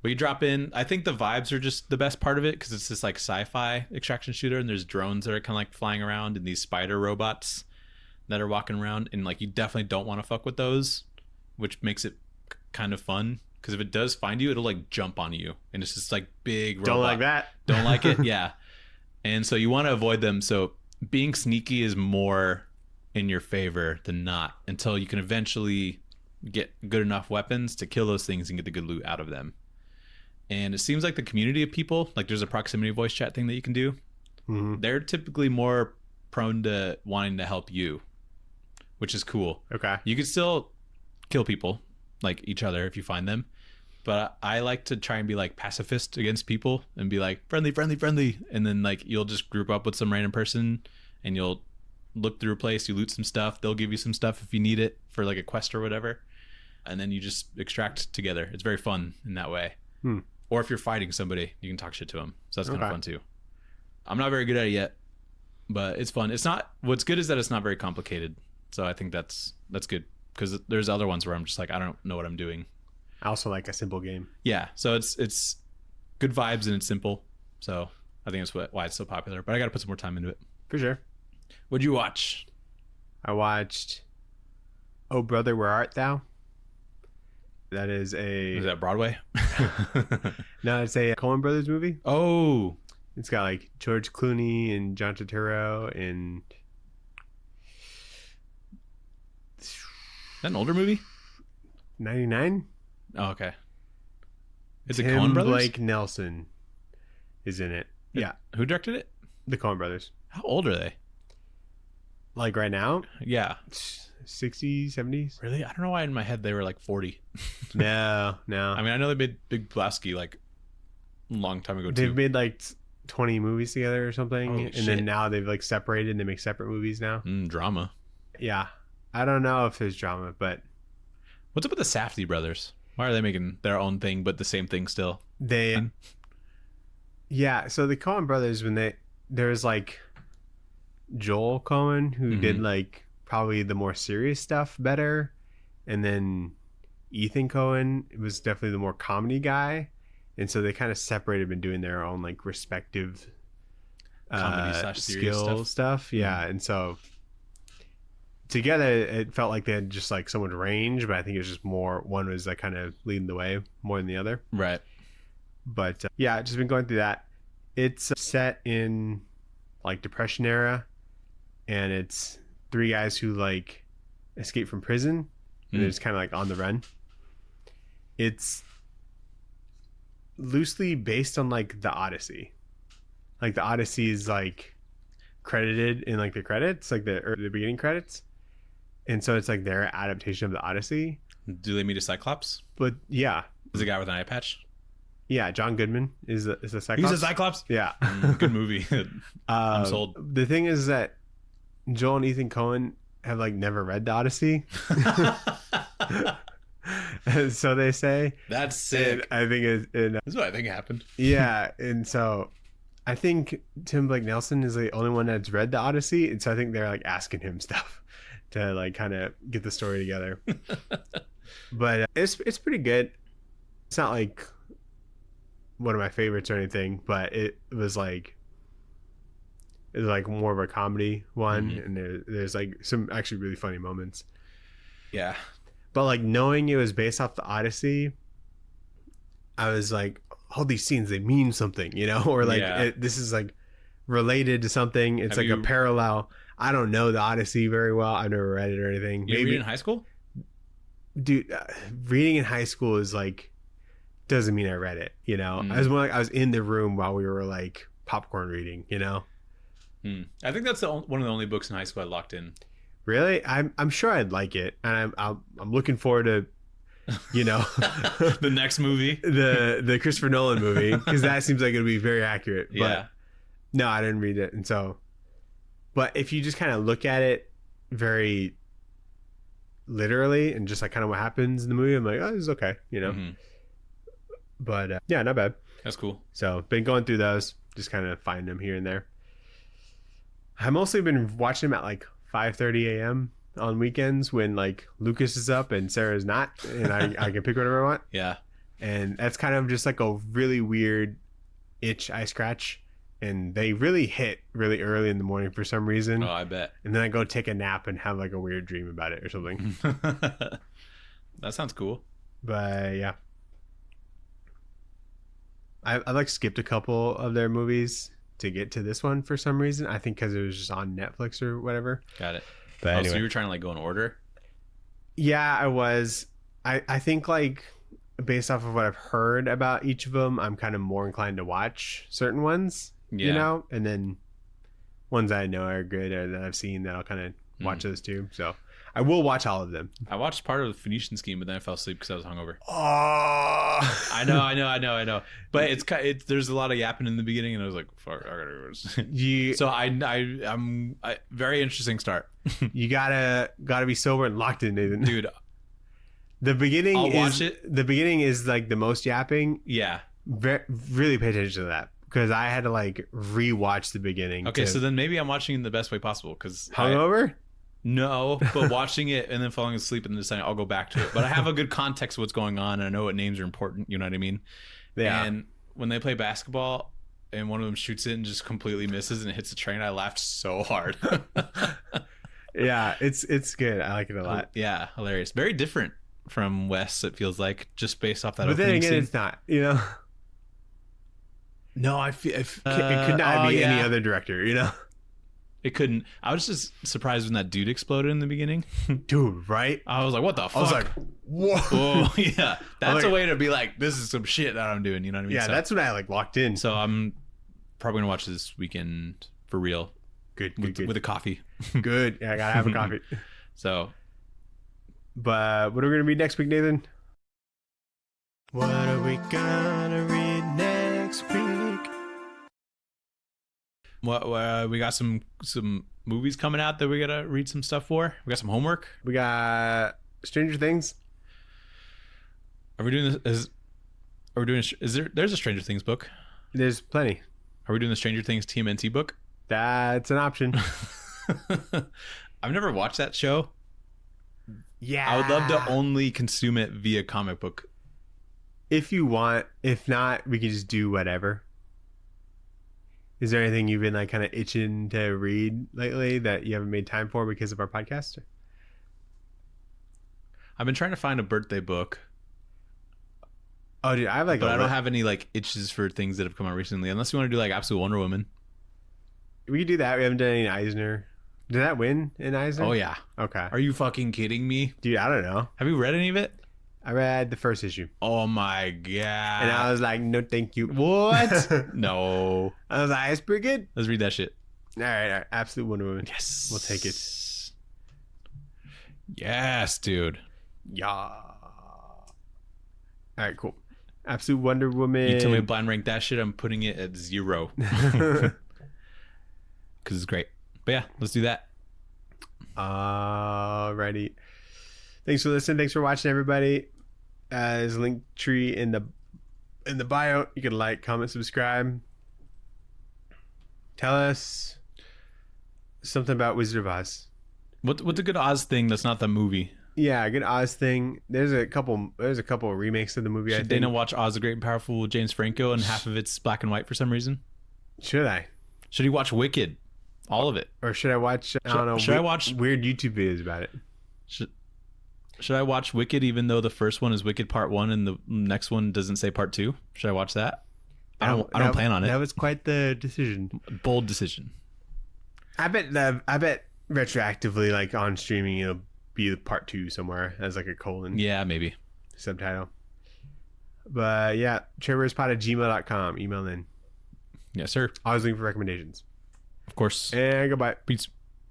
But you drop in, I think the vibes are just the best part of it because it's this like sci-fi extraction shooter, and there's drones that are kind of like flying around, and these spider robots that are walking around, and like you definitely don't want to fuck with those, which makes it kind of fun. Because if it does find you, it'll like jump on you, and it's just like big robot. Don't like that. Don't like it. Yeah. And so you want to avoid them. So being sneaky is more in your favor than not until you can eventually get good enough weapons to kill those things and get the good loot out of them. And it seems like the community of people, like there's a proximity voice chat thing that you can do. Mm-hmm. They're typically more prone to wanting to help you, which is cool. Okay. You can still kill people, like each other if you find them. But I like to try and be like pacifist against people and be like friendly, friendly, friendly. And then like you'll just group up with some random person and you'll look through a place, you loot some stuff. They'll give you some stuff if you need it for like a quest or whatever. And then you just extract together. It's very fun in that way. Or if you're fighting somebody, you can talk shit to them. So that's kind of fun too. I'm not very good at it yet, but it's fun. It's not, what's good is that it's not very complicated. So I think that's good because there's other ones where I'm just like, I don't know what I'm doing. I also like a simple game. Yeah, so it's good vibes and it's simple. So I think that's why it's so popular. But I got to put some more time into it. For sure. What'd you watch? I watched Oh Brother, Where Art Thou? That is Is that Broadway? No, it's a Coen Brothers movie. Oh. It's got like George Clooney and John Turturro and... Is that an older movie? 99? Oh, okay. Is it Tim Coen Brothers? Blake Nelson is in it. Yeah. Who directed it? The Coen Brothers. How old are they? Like right now? Yeah. 60s, 70s? Really? I don't know why in my head they were like 40. No. I mean, I know they made Big Lebowski like a long time ago too. They've made like 20 movies together or something. Holy and shit. then now they've like separated and they make separate movies now. Drama. Yeah. I don't know if there's drama, but... What's up with the Safdie brothers? Why are they making their own thing but the same thing still? Yeah, so the Coen brothers, when there's like Joel Coen who did like probably the more serious stuff better, and then Ethan Coen was definitely the more comedy guy, and so they kind of separated and doing their own like respective Comedy / serious skill stuff. Yeah, and so together it felt like they had just like so much range, but I think it was just more, one was like kind of leading the way more than the other. Right. But yeah, just been going through that. It's set in like Depression era, and it's 3 guys who like escape from prison and they're just kind of like on the run. It's loosely based on like the Odyssey. Like the Odyssey is like credited in like the credits, like the beginning credits. And so it's like their adaptation of the Odyssey. Do they meet a Cyclops? But yeah. Is a guy with an eye patch? Yeah, John Goodman is a Cyclops. He's a Cyclops? Yeah. Good movie. I'm sold. The thing is that Joel and Ethan Coen have like never read the Odyssey. So they say. That's sick. And I think this is what I think happened. Yeah, and so I think Tim Blake Nelson is the only one that's read the Odyssey, and so I think they're like asking him stuff to like kind of get the story together. But it's pretty good. It's not like one of my favorites or anything, but it was like more of a comedy one, and there's like some actually really funny moments. Yeah. But like knowing it was based off the Odyssey, I was like, all these scenes, they mean something, you know, or like this is like related to something. It's like a parallel. I don't know the Odyssey very well. I've never read it or anything. You read it in high school? Dude, reading in high school is like, doesn't mean I read it, you know. I was more like I was in the room while we were like popcorn reading, you know. I think that's one of the only books in high school I locked in. Really? I'm sure I'd like it, and I'm looking forward to, you know, The next movie. the Christopher Nolan movie, because that seems like it'd be very accurate. But Yeah. no, I didn't read it, and so. But if you just kind of look at it very literally and just like kind of what happens in the movie, I'm like, oh, this is okay, you know. Mhm. But yeah, not bad. That's cool. So been going through those, just kind of finding them here and there. I've mostly been watching them at like 5:30 a.m. on weekends when like Lucas is up and Sarah's not, and I can pick whatever I want. Yeah. And that's kind of just like a really weird itch I scratch. And they really hit really early in the morning for some reason. Oh, I bet. And then I go take a nap and have like a weird dream about it or something. That sounds cool. But yeah. I like skipped a couple of their movies to get to this one for some reason. I think because it was just on Netflix or whatever. Got it. But anyway. So you were trying to like go in order? Yeah, I was. I think like based off of what I've heard about each of them, I'm kind of more inclined to watch certain ones. Yeah. You know, and then ones I know are good or that I've seen that I'll kind of watch those too. So I will watch all of them. I watched part of the Phoenician Scheme, but then I fell asleep because I was hungover. Oh, I know. But it's there's a lot of yapping in the beginning, and I was like, "Fuck, I gotta." you So I'm very interesting start, you gotta be sober and locked in, Nathan. dude. The beginning I'll is watch it. The beginning is like the most yapping. Yeah. Really pay attention to that because I had to like rewatch the beginning. Okay, so then maybe I'm watching it the best way possible because hungover. No, but watching it and then falling asleep and then deciding I'll go back to it. But I have a good context of what's going on and I know what names are important. You know what I mean? Yeah. And when they play basketball and one of them shoots it and just completely misses and it hits the train, I laughed so hard. Yeah, it's good. I like it a lot. Yeah, hilarious. Very different from Wes, it feels like, just based off that But then opening again, scene. it's not. You know, No, I feel it could not be any other director. You know, It couldn't. I was just surprised when that dude exploded in the beginning. dude. Right? I was like, "What the fuck?" I was like, whoa. "Oh yeah, that's like, a way to be like, this is some shit that I'm doing." You know what I mean? Yeah, So- that's when I like locked in. So I'm probably gonna watch this weekend for real Good, with a coffee. good. Yeah, I gotta have a coffee. So But what are we gonna read next week, Nathan? What are we gonna read next week? what we got some movies coming out that we gotta read some stuff for. We got some homework. We got Stranger Things. Are we doing this? Are we doing? There's a Stranger Things book. There's plenty. Are we doing the Stranger Things TMNT book? That's an option. I've never watched that show. Yeah. I would love to only consume it via comic book. If you want. If not, we can just do whatever. Is there anything you've been like kind of itching to read lately that you haven't made time for because of our podcast? I've been trying to find a birthday book, Oh, dude, I have like but I don't have any like itches for things that have come out recently. Unless you want to do like Absolute Wonder Woman. We could do that. We haven't done any Eisner. Did that win in Eisner? Oh yeah. Okay. Are you fucking kidding me? Dude, I don't know. Have you read any of it? I read the first issue. Oh my god. And I was like, no, thank you. What? No. I was like, it's pretty good. Let's read that shit. All right. Absolute Wonder Woman. Yes. We'll take it. Yes, dude. Yeah. All right, cool. Absolute Wonder Woman. You tell me to blind rank that shit, I'm putting it at 0. Because it's great. But yeah, let's do that. Alrighty. Thanks for listening. Thanks for watching, everybody. There's a link tree in the bio. You can like, comment, subscribe. Tell us something about Wizard of Oz. What's a good Oz thing that's not the movie? Yeah, a good Oz thing. There's a couple of remakes of the movie. Should I think. Dana watch Oz the Great and Powerful with James Franco and half of it's black and white for some reason? Should I? Should he watch Wicked? All of it. Or should I watch? I don't know. Should I watch weird YouTube videos about it? Should I watch Wicked even though the first one is Wicked Part 1 and the next one doesn't say Part 2? Should I watch that? I don't plan on it. That was quite the decision. Bold decision. I bet retroactively, like on streaming, it'll be the Part 2 somewhere as like a colon Yeah, maybe. subtitle. But yeah, tradewaiterspod@gmail.com. Email in. Yes, sir. Always looking for recommendations. Of course. And goodbye. Peace.